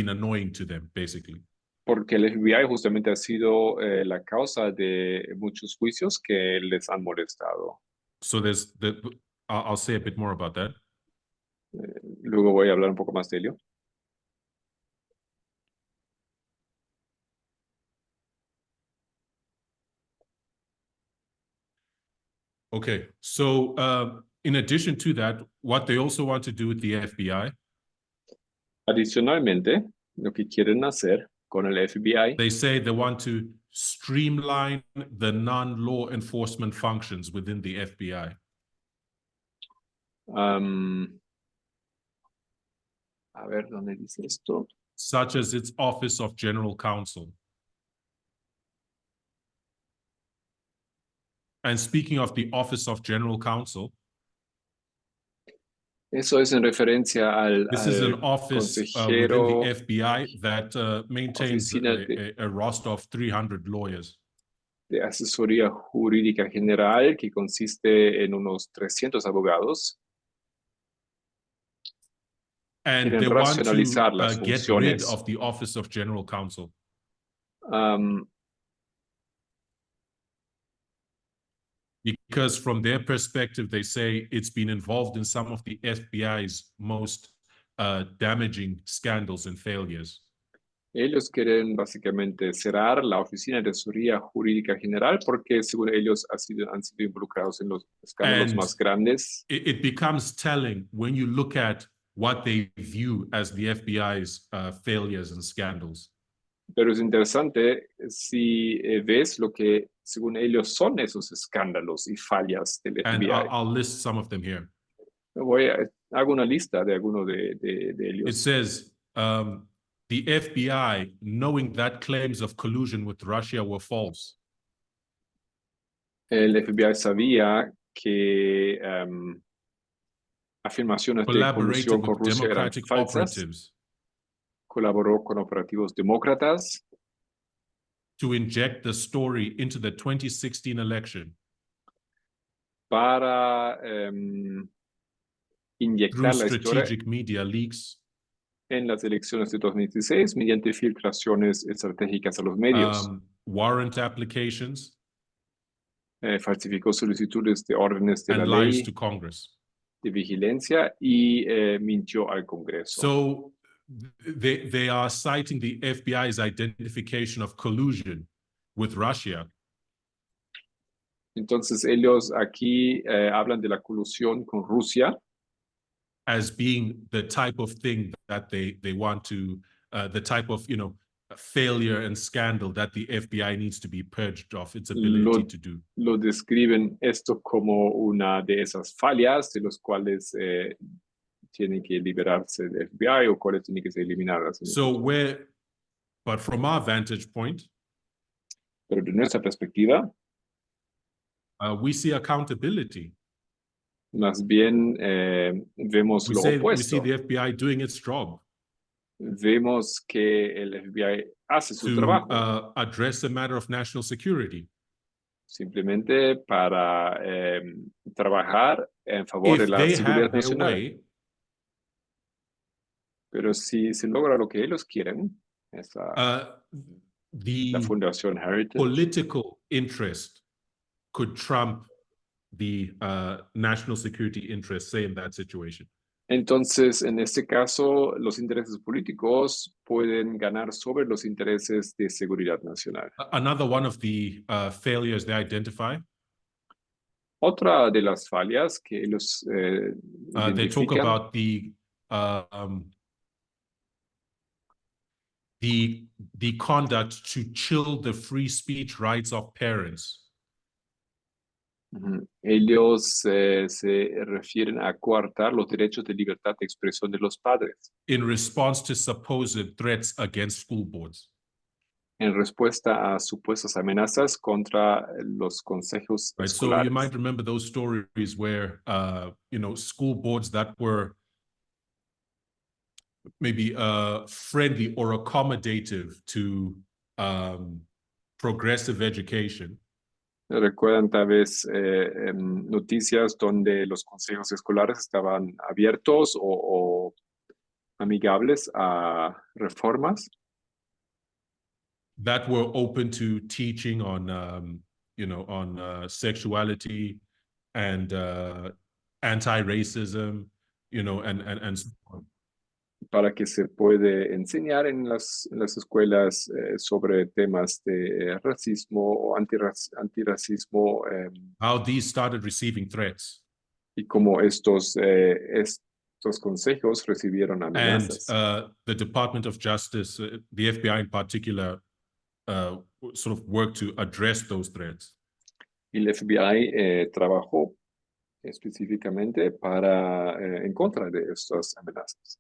annoying to them, basically. porque el FBI justamente ha sido la causa de muchos juicios que les han molestado. So I'll say a bit more about that. Luego voy a hablar un poco más de ello. Okay, so in addition to that, what they also want to do with the FBI, Adicionalmente, lo que quieren hacer con el FBI, they say they want to streamline the non-law enforcement functions within the FBI. A ver, ¿dónde dice esto? Such as its Office of General Counsel. And speaking of the Office of General Counsel, Eso es en referencia this is an al office within consejero the FBI that maintains Oficina a roster of 300 lawyers. de asesoría jurídica general que consiste en unos 300 abogados. And Quieren they want to racionalizar las get rid funciones. of the Office of General Counsel. Because from their perspective, they say it's been involved in some of the FBI's most damaging scandals and failures. Ellos quieren básicamente cerrar la Oficina de Asesoría Jurídica General porque según ellos han sido involucrados en los escándalos And más grandes. It becomes telling when you look at what they view as the FBI's failures and scandals. Pero es interesante si ves lo que según ellos son esos escándalos y fallas del And FBI. I'll list some of them here. Hago una lista de algunos de It ellos. says the FBI, knowing that claims of collusion with Russia were false, El FBI sabía que afirmaciones de collaborated colusión con with Rusia eran Democratic falsas, operatives colaboró con operativos demócratas to inject the story into the 2016 election para through inyectar la historia strategic media leaks, en las elecciones de 2016 mediante filtraciones estratégicas a los medios. warrant applications, Falsificó solicitudes de órdenes de la and lies ley to Congress. de vigilancia y mintió al Congreso. So they are citing the FBI's identification of collusion with Russia Entonces ellos aquí hablan de la colusión con Rusia as being the type of thing that they want to, the type of, failure and scandal that the FBI needs to be purged of its ability to do. lo describen esto como una de esas fallas de los cuales tienen que liberarse del FBI o cuáles tienen que ser eliminadas. So but from our vantage point, Pero de nuestra perspectiva, we see accountability. más bien vemos We lo see opuesto. the FBI doing its job Vemos que el FBI hace su to trabajo address the matter of national security. simplemente para trabajar en favor de If la they seguridad have their nacional. way, Pero si se logra lo que ellos quieren, la the Fundación Heritage, political interest could trump the national security interest, say in that situation. entonces en este caso los intereses políticos pueden ganar sobre los intereses de seguridad nacional. Another one of the failures they identify, Otra de las fallas que ellos they talk identifican about the conduct to chill the free speech rights of parents. Ellos se refieren a coartar los derechos de libertad de expresión de los padres In response to supposed threats against school boards. en respuesta a supuestas amenazas contra los consejos Right. So escolares. you might remember those stories where, school boards that were maybe friendly or accommodative to progressive education. Recuerdan tal vez noticias donde los consejos escolares estaban abiertos o amigables a reformas that were open to teaching on, sexuality and anti-racism, and so on. para que se puede enseñar en las escuelas sobre temas de racismo o antirracismo How these started receiving threats. y cómo estos consejos recibieron And amenazas. the Department of Justice, the FBI in particular, sort of worked to address those threats. Y el FBI trabajó específicamente en contra de estas amenazas.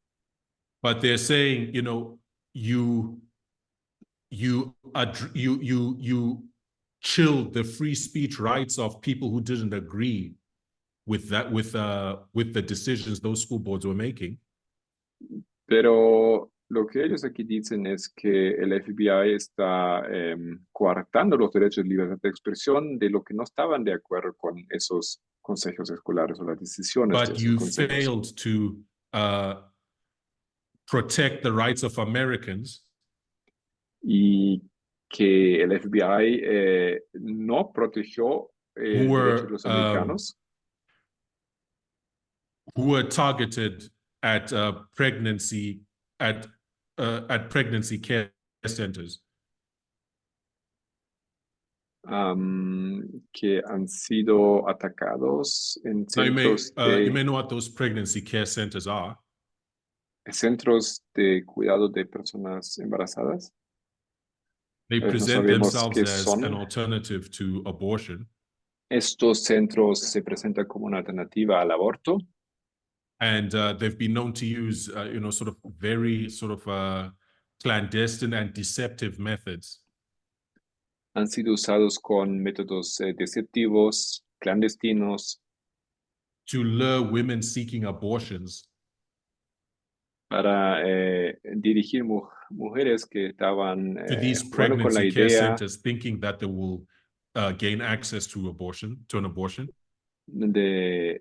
But they're saying, you chilled the free speech rights of people who didn't agree with that, with the decisions those school boards were making. Pero lo que ellos aquí dicen es que el FBI está coartando los derechos de libertad de expresión de lo que no estaban de acuerdo con esos consejos escolares o las decisiones de But esos you consejos. failed to protect the rights of Americans. Y que el FBI no protegió Who derechos de los americanos who were targeted at pregnancy care centers. Que han sido atacados en Now you centros may know what those pregnancy care centers are. centros de cuidado de personas embarazadas. They No present sabemos themselves qué as son. an alternative to abortion. Estos centros se presentan como una alternativa al aborto. And they've been known to use, sort of very sort of clandestine and deceptive methods. Han sido usados con métodos deceptivos, clandestinos, to lure women seeking abortions. para dirigir mujeres que estaban To these jugando con la pregnancy care idea centers, thinking that they will gain access to an abortion. de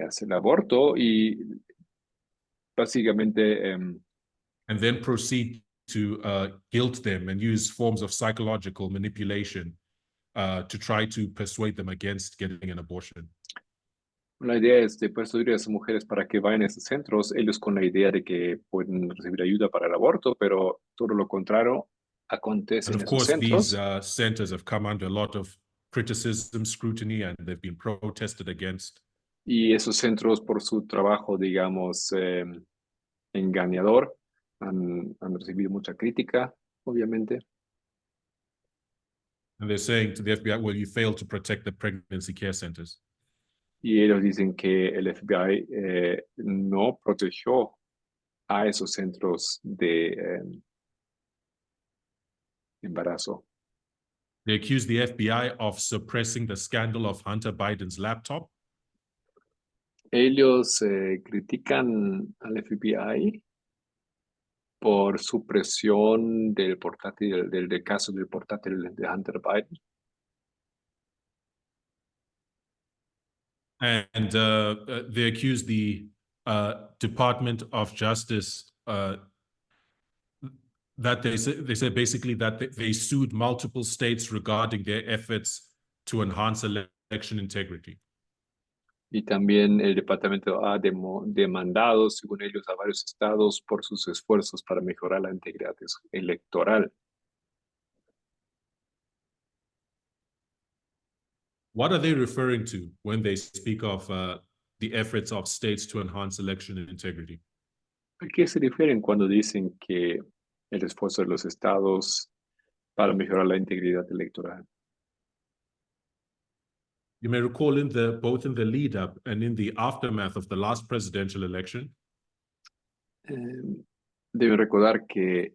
hacer el aborto y básicamente And then proceed to guilt them and use forms of psychological manipulation to try to persuade them against getting an abortion. la idea es de persuadir a esas mujeres para que vayan a esos centros, ellos con la idea de que pueden recibir ayuda para el aborto, pero todo lo contrario acontece And en of esos course, these centros. centers have come under a lot of criticism, scrutiny, and they've been protested against. Y esos centros, por su trabajo, digamos, engañador, han recibido mucha crítica, obviamente. And they're saying to the FBI, well, you failed to protect the pregnancy care centers. Y ellos dicen que el FBI no protegió a esos centros de embarazo. They accuse the FBI of suppressing the scandal of Hunter Biden's laptop. Ellos critican al FBI por supresión del portátil, del caso del portátil de Hunter Biden. And they accuse the Department of Justice that they said basically that they sued multiple states regarding their efforts to enhance election integrity. Y también el departamento ha demandado, según ellos, a varios estados por sus esfuerzos para mejorar la integridad electoral. What are they referring to when they speak of the efforts of states to enhance election integrity? ¿A qué se refieren cuando dicen que el esfuerzo de los estados para mejorar la integridad electoral? You may recall both in the lead up and in the aftermath of the last presidential election, Deben recordar que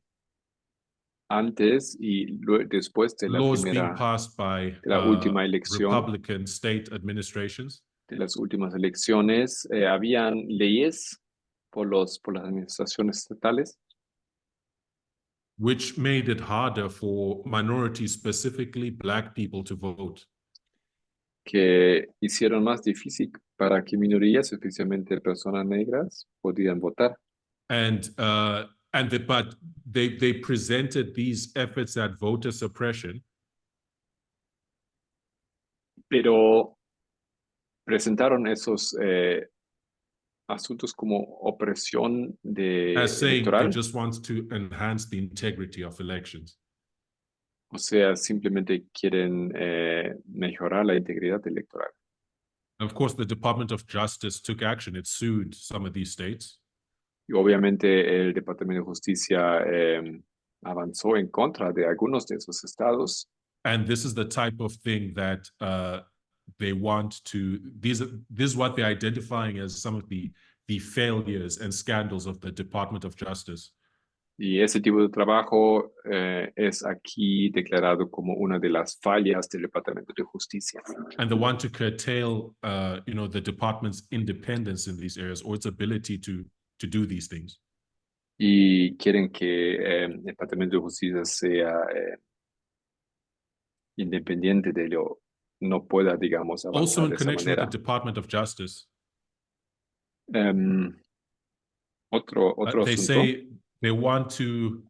antes y después de la laws being primera, passed by de la última elección, Republican state administrations de las últimas elecciones, habían leyes por las administraciones estatales which made it harder for minorities, specifically Black people, to vote. que hicieron más difícil para que minorías, especialmente personas negras, podían votar. But they presented these efforts at voter suppression Pero presentaron esos asuntos como opresión as saying they electoral, just want to enhance the integrity of elections. o sea, simplemente quieren mejorar la integridad electoral. Of course, the Department of Justice took action. It sued some of these states. Y obviamente el Departamento de Justicia avanzó en contra de algunos de esos estados. And this is the type of thing that they want to, this is what they're identifying as some of the failures and scandals of the Department of Justice. Y ese tipo de trabajo es aquí declarado como una de las fallas del Departamento de Justicia. And they want to curtail, the department's independence in these areas or its ability to do these things. Y quieren que el Departamento de Justicia sea independiente de ello, no pueda, digamos, Also avanzar in de esa connection with the manera. Department of Justice, Otro they asunto. say they want to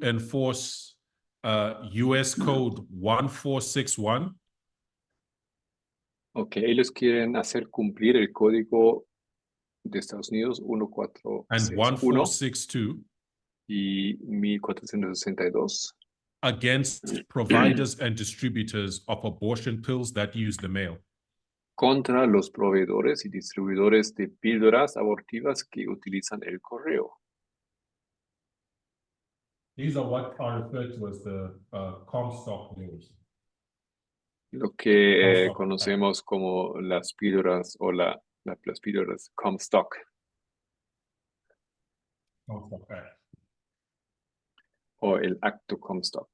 enforce US Code 1461. Ok, ellos quieren hacer cumplir el código de Estados Unidos And 1461 1462 y 1462 against providers and distributors of abortion pills that use the mail. contra los proveedores y distribuidores de píldoras abortivas que utilizan el correo. These are what are referred to as the Comstock laws. Lo que Comstock conocemos como las píldoras o las píldoras Comstock Comstock Act. o el acto Comstock.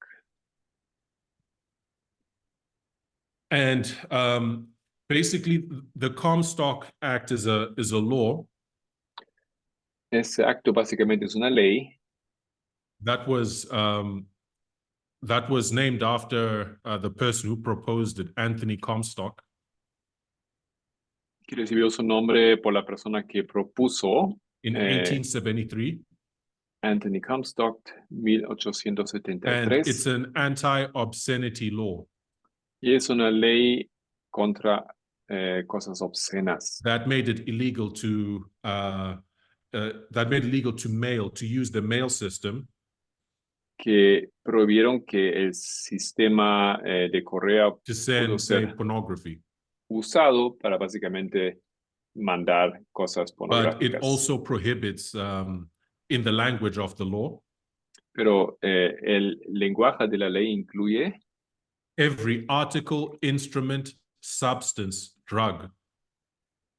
And basically, the Comstock Act is a law Ese acto básicamente es una ley that was named after the person who proposed it, Anthony Comstock. que recibió su nombre por la persona que propuso In 1873. Anthony Comstock, And 1873. it's an anti-obscenity law Y es una ley contra cosas obscenas that made it illegal to mail, to use the mail system que prohibieron que el sistema de correo to send, pudo say, ser pornography. usado para básicamente mandar cosas But it pornográficas. also prohibits, in the language of the law, Pero el lenguaje de la ley incluye every article, instrument, substance, drug,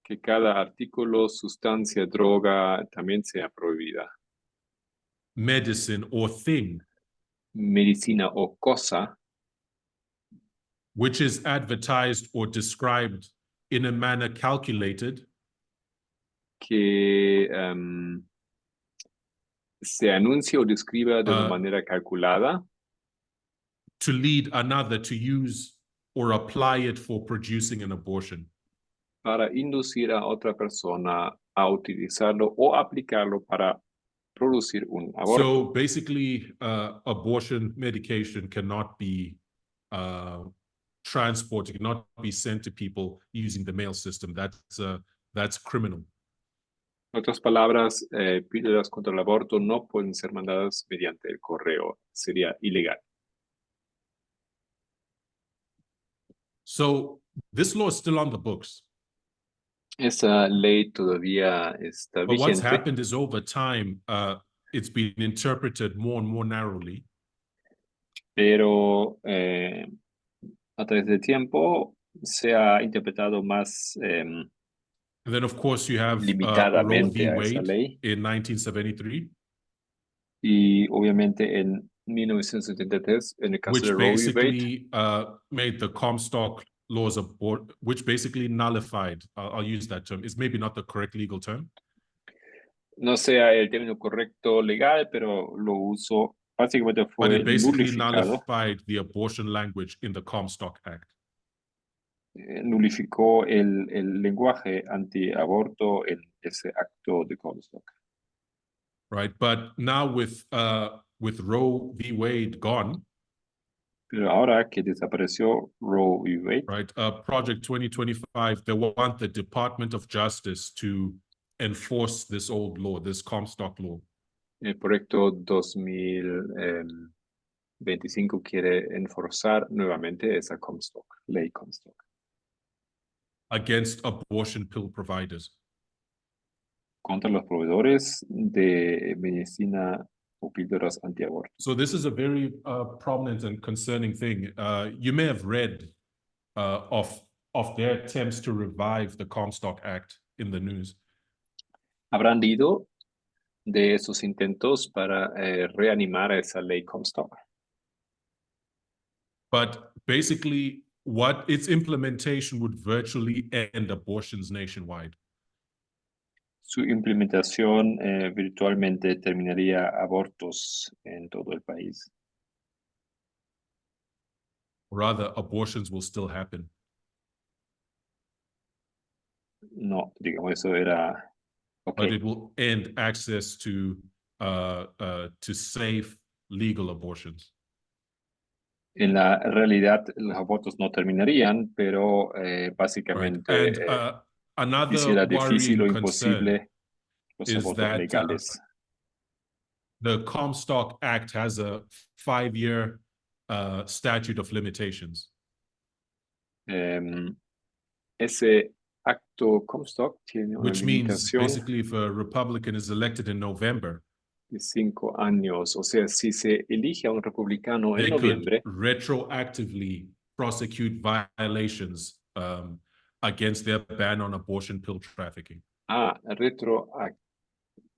que cada artículo, sustancia, droga también sea prohibida. medicine, or thing, Medicina o cosa which is advertised or described in a manner calculated que se anuncie o describa de una Uh, manera calculada to lead another to use or apply it for producing an abortion. para inducir a otra persona a utilizarlo o aplicarlo para producir un aborto. So basically, abortion medication cannot be transported, cannot be sent to people using the mail system. That's criminal. En otras palabras, píldoras contra el aborto no pueden ser mandadas mediante el correo. Sería ilegal. So this law is still on the books. Esa ley todavía está But what's vigente, happened is over time, it's been interpreted more and more narrowly. pero a través del tiempo se ha interpretado más And then, of course, you have Roe limitadamente v. a esa Wade ley. in 1973, Y obviamente en 1973, en el caso which de Roe v. Wade, basically made the Comstock laws which basically nullified. I'll use that term. It's maybe not the correct legal term, no sea el término correcto legal, pero lo uso, básicamente but fue it basically nulificado, nullified the abortion language in the Comstock Act. nulificó el lenguaje antiaborto en ese acto de Comstock. Right, but now with Roe v. Wade gone, Pero ahora que desapareció Roe v. Wade, right, Project 2025, they want the Department of Justice to enforce this old law, this Comstock law. el proyecto 2025 quiere enforzar nuevamente esa Comstock, ley Comstock, Against abortion pill providers. contra los proveedores de medicina o píldoras antiaborto. So this is a very prominent and concerning thing. You may have read of their attempts to revive the Comstock Act in the news. Habrán leído de esos intentos para reanimar esa ley Comstock. But basically, what its implementation would virtually end abortions nationwide. Su implementación virtualmente terminaría abortos en todo el país. Rather, abortions will still happen. No, digamos, eso era... But Okay. it will end access to safe, legal abortions. En la realidad, los abortos no terminarían, pero Right. básicamente And another hiciera difícil o worrying concern imposible los is abortos that legales. the Comstock Act has a 5-year statute of limitations. Ese acto Comstock tiene una Which means limitación basically if a Republican is elected in November, de 5 años. O sea, si se elige a un republicano en they could noviembre, retroactively prosecute violations against their ban on abortion pill trafficking.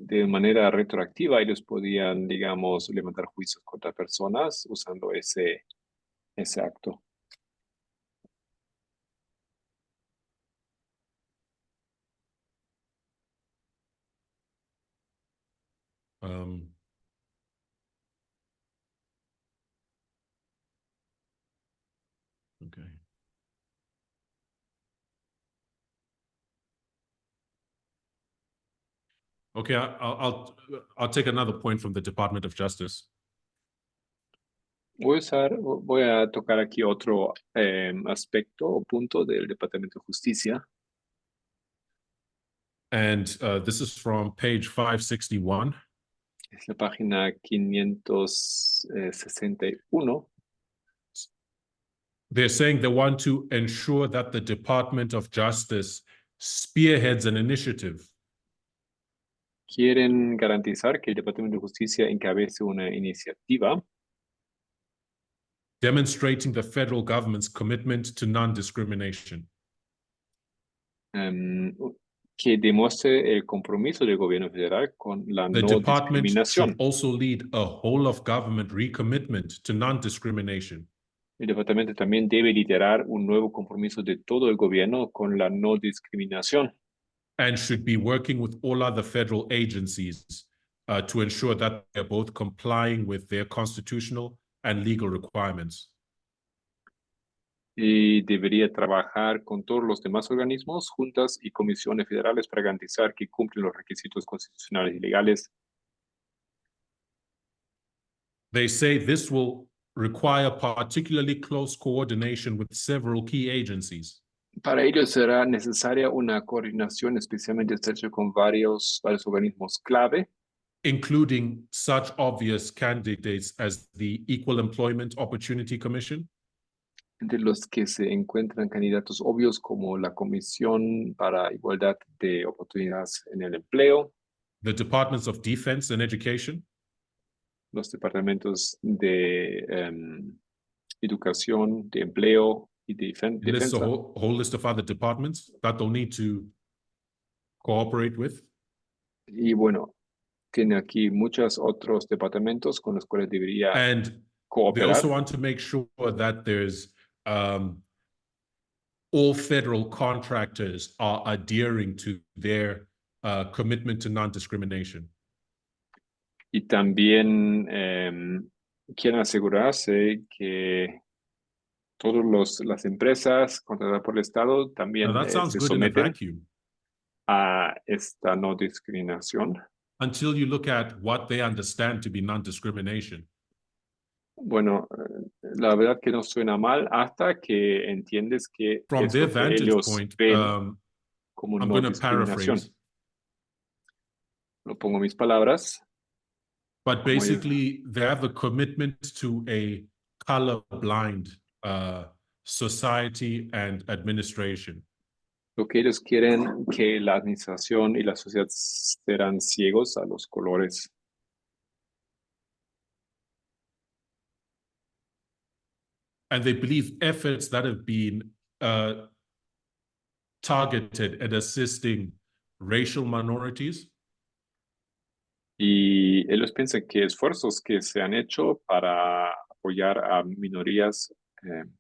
de manera retroactiva, ellos podían, digamos, levantar juicios contra personas usando ese acto. Okay. Okay, I'll take another point from the Department of Justice. Voy a tocar aquí otro aspecto o punto del Departamento de Justicia. And this is from page 561. Es la página 561. They're saying they want to ensure that the Department of Justice spearheads an initiative quieren garantizar que el Departamento de Justicia encabece una iniciativa demonstrating the federal government's commitment to non-discrimination. Que demuestre el compromiso del gobierno federal con la The no department should discriminación. also lead a whole-of-government recommitment to non-discrimination. El departamento también debe liderar un nuevo compromiso de todo el gobierno con la no discriminación. And should be working with all other federal agencies to ensure that they're both complying with their constitutional and legal requirements. Y debería trabajar con todos los demás organismos, juntas y comisiones federales para garantizar que cumplen los requisitos constitucionales y legales. They say this will require particularly close coordination with several key agencies. Para ello será necesaria una coordinación especialmente estrecha con varios organismos clave, including such obvious candidates as the Equal Employment Opportunity Commission, entre los que se encuentran candidatos obvios como la Comisión para Igualdad de Oportunidades en el Empleo, the Departments of Defense and Education, los departamentos de Educación, de Empleo y de It lists a Defensa. whole list of other departments that they'll need to cooperate with. Y bueno, tiene aquí muchos otros departamentos con los cuales debería And they cooperar. also want to make sure that there's all federal contractors are adhering to their commitment to non-discrimination. Y también quieren asegurarse que todas las empresas contratadas por el Estado también Now that sounds se good in a someten vacuum a esta no discriminación. until you look at what they understand to be non-discrimination. Bueno, la verdad que no suena mal hasta que entiendes que From es their lo que vantage ellos point, ven como I'm no going to discriminación. paraphrase, Lo pongo en mis palabras. but Como ellos- basically they have a commitment to a colorblind society and administration. Lo que ellos quieren que la administración y la sociedad serán ciegos a los colores. And they believe efforts that have been targeted at assisting racial minorities Y ellos piensan que esfuerzos que se han hecho para apoyar a minorías en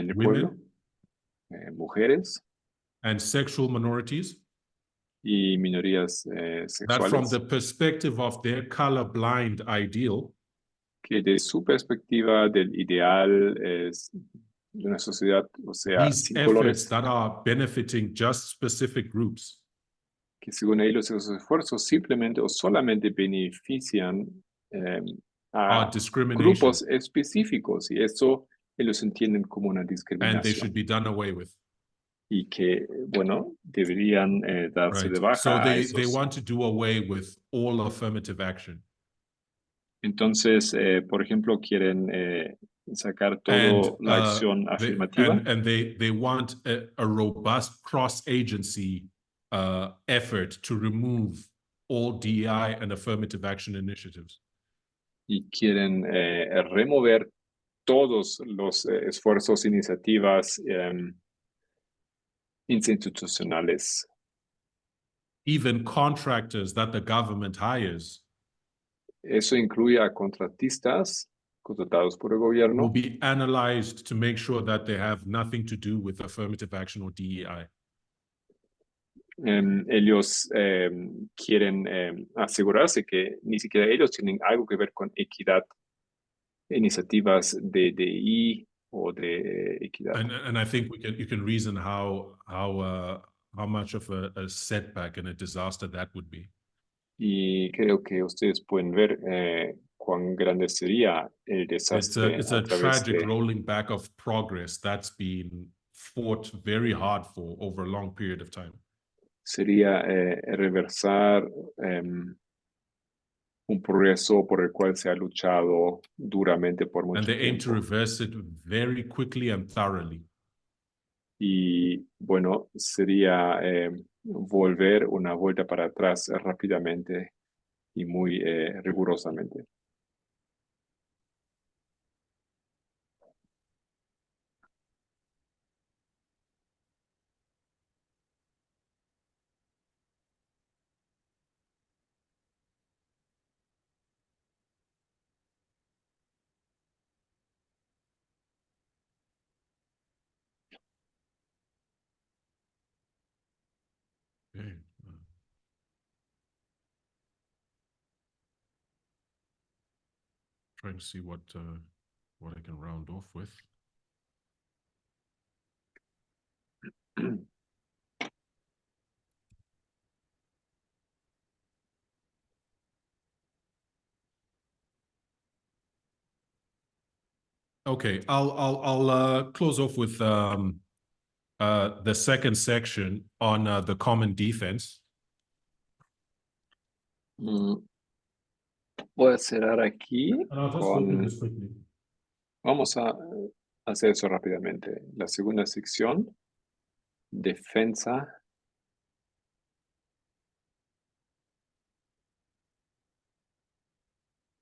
el pueblo, women mujeres and sexual minorities, y minorías that from sexuales, the perspective of their colorblind ideal, que de su perspectiva del ideal es de una sociedad, o sea, these sin efforts colores, that are benefiting just specific groups que según ellos esos esfuerzos simplemente o solamente benefician a are discrimination, grupos específicos y eso ellos entienden como una and they discriminación should be done away with. y que, bueno, deberían darse Right. de baja So a they esos. want to do away with all affirmative action. Entonces, por ejemplo, quieren sacar toda And la acción they, afirmativa and they want a robust cross-agency effort to remove all DEI and affirmative action initiatives. y quieren remover todos los esfuerzos, iniciativas institucionales, Even contractors that the government hires eso incluye a contratistas contratados por el will gobierno be analyzed to make sure that they have nothing to do with affirmative action or DEI. ellos quieren asegurarse que ni siquiera ellos tienen algo que ver con equidad, iniciativas de DI o de equidad. And I think you can reason how much of a setback and a disaster that would be. Y creo que ustedes pueden ver cuán grande sería el desastre It's a a través tragic de rolling back of progress that's been fought very hard for over a long period of time. sería reversar un progreso por el cual se ha luchado duramente por And mucho they aim to tiempo. reverse it very quickly and thoroughly. Y bueno, sería volver una vuelta para atrás rápidamente y muy rigurosamente. Okay. Trying to see what I can round off with. Okay, I'll close off with the second section on the common defense. Voy a cerrar aquí And I'll just go through con... this quickly. Vamos a hacer eso rápidamente. La segunda sección, defensa.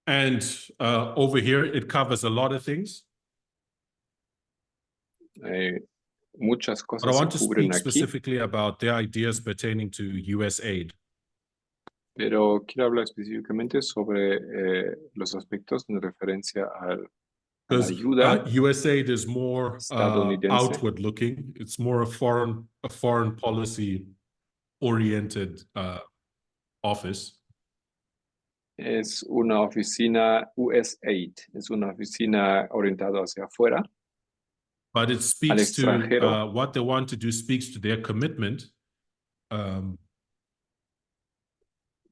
And over here, it covers a lot of things. Muchas But I cosas se want to cubren speak aquí, specifically about the ideas pertaining to US aid. pero quiero hablar específicamente sobre los aspectos en referencia a la Because ayuda US aid is more estadounidense. outward looking. It's more a foreign policy oriented office. Es una oficina USAID, es una oficina orientada hacia afuera, But it speaks to extranjero. what they want to do, speaks to their commitment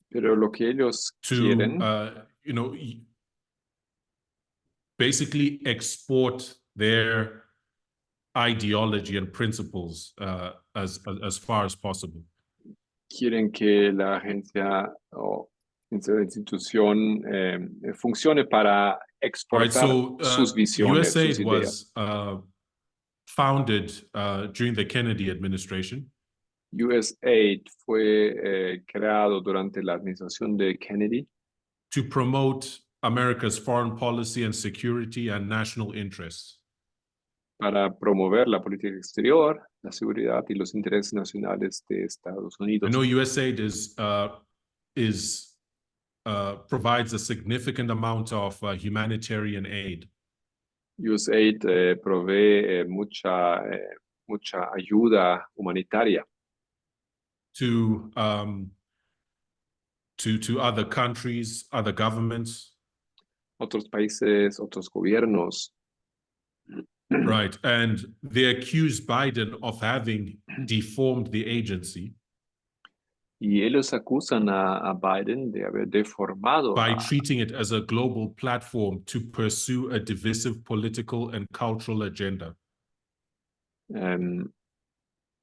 pero lo que ellos quieren to, basically export their ideology and principles as far as possible. quieren que la agencia o la institución funcione para All right, exportar so sus visiones, sus USAID ideas. was founded during the Kennedy administration. USAID fue creado durante la administración de Kennedy to promote America's foreign policy and security and national interests. para promover la política exterior, la seguridad y los intereses nacionales de Estados I Unidos. know USAID provides a significant amount of humanitarian aid. USAID provee mucha ayuda humanitaria To other countries, other governments. otros países, otros gobiernos. Right, and they accuse Biden of having deformed the agency. Y ellos acusan a Biden de haber deformado by treating it as a global platform to pursue a divisive political and cultural agenda.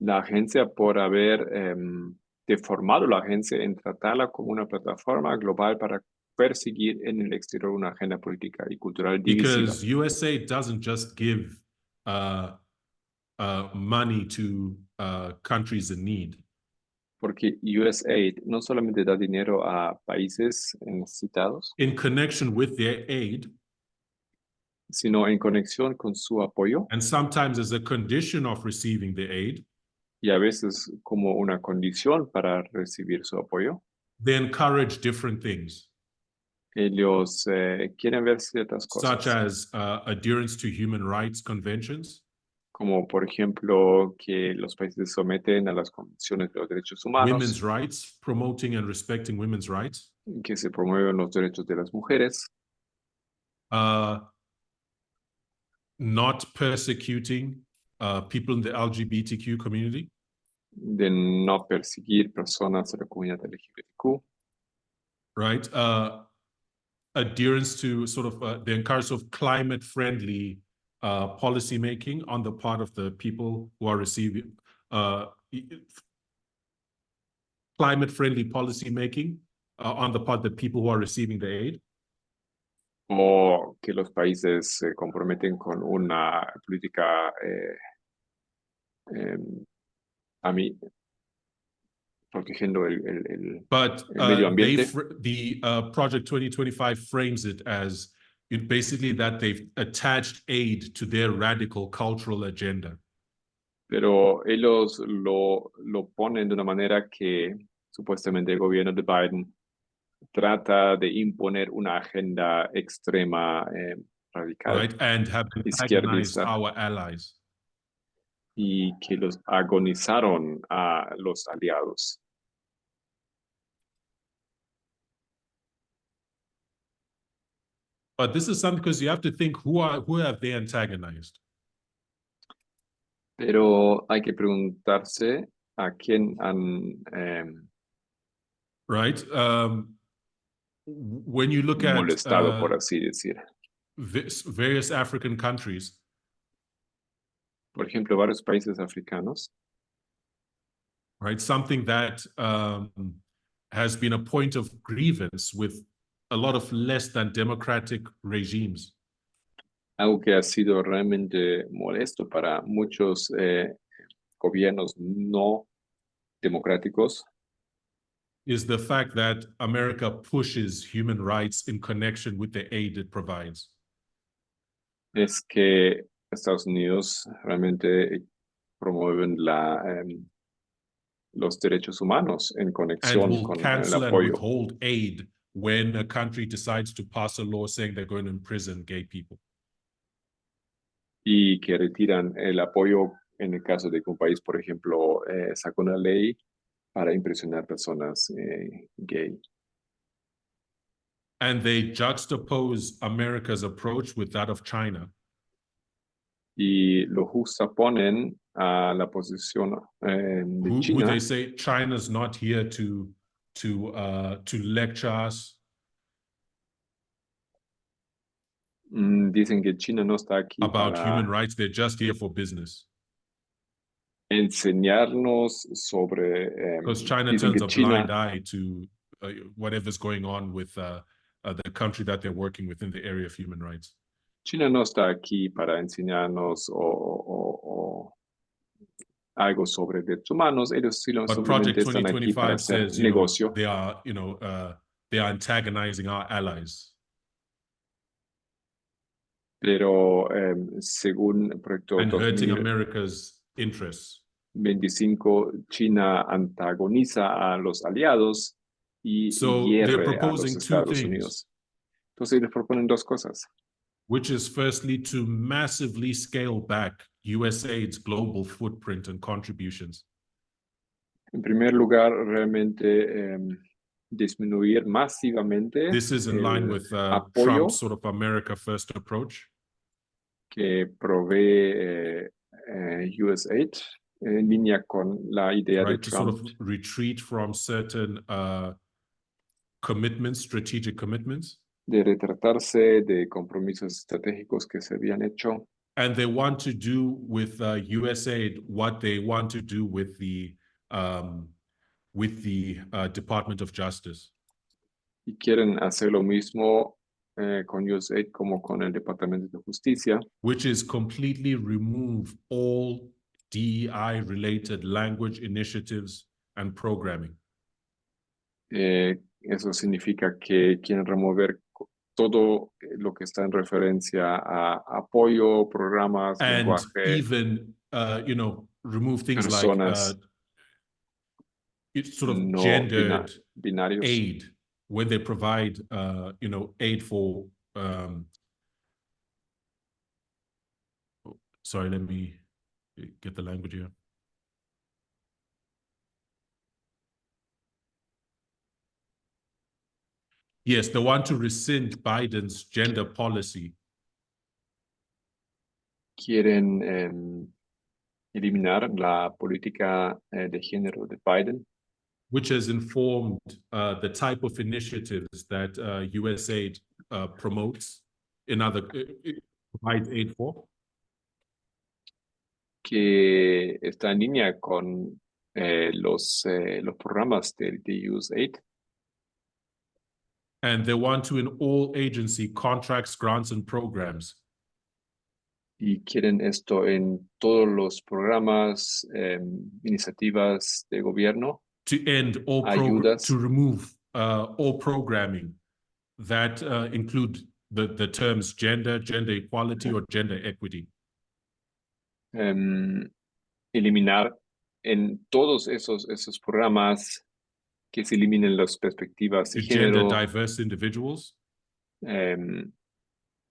La agencia por haber deformado la agencia en tratarla como una plataforma global para perseguir en el exterior una agenda política y cultural divisiva. Because USA doesn't just give money to countries in need. Porque USAID no solamente da dinero a países necesitados, in connection with their aid, sino en conexión con su apoyo and sometimes as a condition of receiving the aid, y a veces como una condición para recibir su apoyo. they encourage different things, Ellos quieren ver ciertas such cosas, as adherence to human rights conventions, como por ejemplo que los países se someten a las convenciones de los derechos humanos, women's rights, promoting and respecting women's rights, que se promueven los derechos de las mujeres, not persecuting people in the LGBTQ community, de no perseguir personas de la comunidad LGBTQ, right? Adherence to sort of the encouragement of climate-friendly policy making on the part of the people who are receiving climate-friendly policy making on the part of the people who are receiving the aid. o que los países se comprometen con una política a mí, protegiendo el But medio ambiente. the Project 2025 frames it as basically that they've attached aid to their radical cultural agenda. Pero ellos lo ponen de una manera que supuestamente el gobierno de Biden trata de imponer una agenda extrema, radical, Right, and have antagonized izquierdista, our allies. y que los agonizaron a los aliados. But this is something because you have to think who have they antagonized? Pero hay que preguntarse a quién han Right? When you look at molestado, por así decir. various African countries, Por ejemplo, varios países africanos. right? Something that has been a point of grievance with a lot of less than democratic regimes. Algo que ha sido realmente molesto para muchos gobiernos no democráticos Is the fact that America pushes human rights in connection with the aid it provides. es que Estados Unidos realmente promueven los derechos humanos en And conexión will con el cancel and apoyo, withhold aid when a country decides to pass a law saying they're going to imprison gay people. y que retiran el apoyo en el caso de que un país, por ejemplo, saca una ley para impresionar personas gay. And they juxtapose America's approach with that of China. Y lo justaponen a la posición de Who China, they say China's not here to lecture us. Dicen que China no está aquí About para human rights, they're just here for business. enseñarnos sobre, Because China dicen turns que a China, blind eye to whatever's going on with the country that they're working with in the area of human rights. China no está aquí para enseñarnos o algo sobre derechos humanos. Ellos But Project simplemente están aquí para 2025 hacer says, negocio. they are, they are antagonizing our allies. Pero según el proyecto And hurting 2025, America's interests. China antagoniza a los aliados y So they're hierre a los proposing two Estados things, Unidos. Entonces les proponen dos cosas. which is firstly to massively scale back USAID's global footprint and contributions. En primer lugar, realmente disminuir masivamente This is in line with apoyo Trump's sort of America First approach. que provee USAID en línea con la idea de Right, to sort Trump of retreat from certain commitments, strategic commitments. de retratarse de compromisos estratégicos que se habían hecho. And they want to do with USAID what they want to do with the Department of Justice. Y quieren hacer lo mismo con USAID como con el Departamento de Justicia, which is completely remove all DEI-related language initiatives and programming. eso significa que quieren remover todo lo que está en referencia a apoyo, programas, And lenguaje, even, remove things personas like it's sort of no gendered binarios. aid when they provide, aid for, sorry, let me get the language here. Yes, they want to rescind Biden's gender policy. Quieren eliminar la política de género de Biden, which has informed the type of initiatives that USAID promotes in other provides aid for. que está en línea con los programas de USAID. And they want to, in all agency contracts, grants, and programs, Y quieren esto en todos los programas, iniciativas de gobierno, to end all ayudas. to remove all programming that include the terms gender equality, or gender equity. Eliminar en todos esos programas que se eliminen las perspectivas de To gender género, diverse individuals,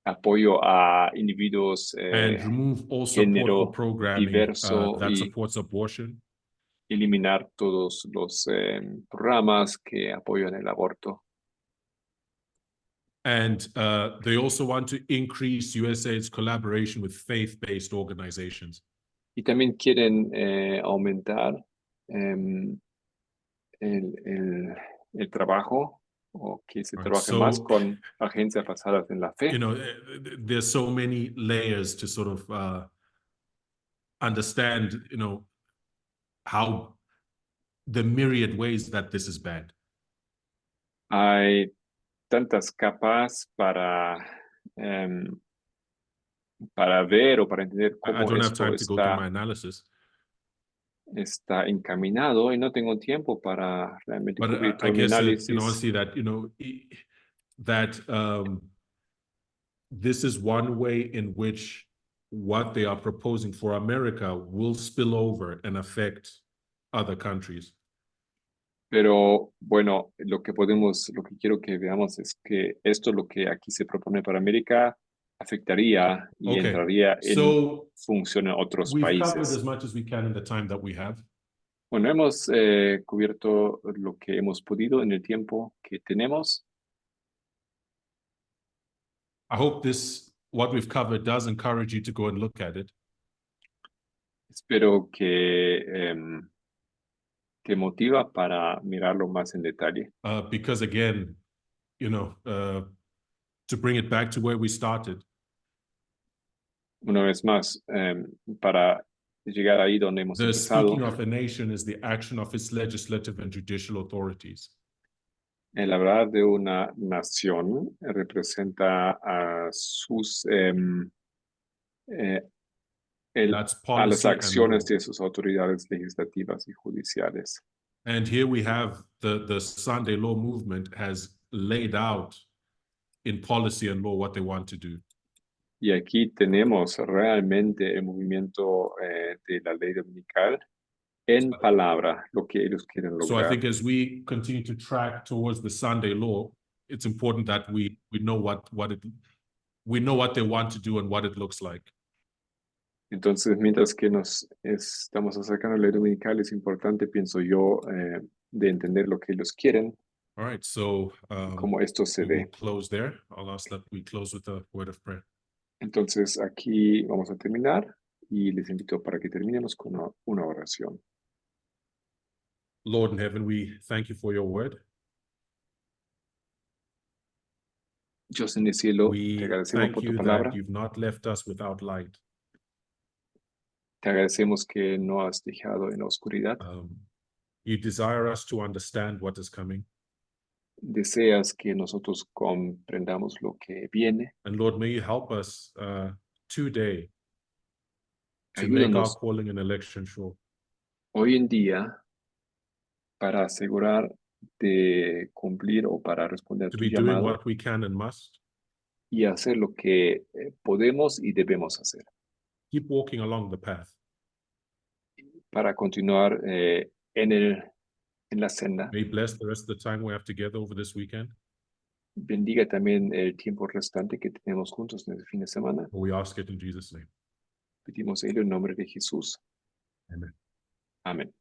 apoyo a individuos and remove all support género for programming diverso that y supports abortion. eliminar todos los programas que apoyan el aborto. And they also want to increase USAID's collaboration with faith-based organizations. Y también quieren aumentar el trabajo, o que se Right, trabaje so- más con agencias basadas en la fe. You know, there's so many layers to sort of understand, you know, how the myriad ways that this is bad. Hay tantas capas para ver o para entender I cómo don't have esto time to go through my analysis, está encaminado, y no tengo tiempo para realmente but cubrir I todo mi guess análisis. you know, honestly, that you know that this is one way in which what they are proposing for America will spill over and affect other countries. Pero bueno, lo que quiero que veamos es que esto, lo que aquí se propone para América, afectaría y Okay, entraría en so función en otros we've covered países. as much as we can in the time that we have. Bueno, hemos cubierto lo que hemos podido en el tiempo que tenemos. I hope what we've covered does encourage you to go and look at it. Espero que te motiva para mirarlo más en detalle. Because again, you know, to bring it back to where we started, Una vez más, para llegar ahí donde hemos the empezado, speaking of a nation is the action of its legislative and judicial authorities. el hablar de una nación representa a sus That's a las policy and acciones law. de sus autoridades legislativas y judiciales. And here we have the Sunday Law movement has laid out in policy and law what they want to do. Y aquí tenemos realmente el movimiento de la ley dominical en palabra, lo que ellos quieren So I lograr. think as we continue to track towards the Sunday Law, it's important that we know we know what they want to do and what it looks like. Entonces, mientras que nos estamos acercando a la ley dominical, es importante, pienso yo, de entender lo que ellos quieren, All right, so cómo esto se we will ve. close there. I'll ask that we close with a word of prayer. Entonces, aquí vamos a terminar y les invito para que terminemos con una oración. Lord in heaven, we thank you for your word. Dios en el cielo, te We agradecemos thank por tu you palabra. that you've not left us without light. Te agradecemos que no has dejado en la oscuridad. You desire us to understand what is coming. Deseas que nosotros comprendamos lo que viene. And Lord, may you help us today to make our Ayúdanos calling and election sure. hoy en día para asegurar de cumplir o para responder a To tu be doing llamado what we can and must. y hacer lo que podemos y debemos hacer Keep walking along the path. para continuar en la senda. May you bless the rest of the time we have together over this weekend. Bendiga también el tiempo restante que tenemos juntos en el fin de semana. We ask it in Jesus' name. Pedimos ello en nombre de Jesús. Amen. Amén.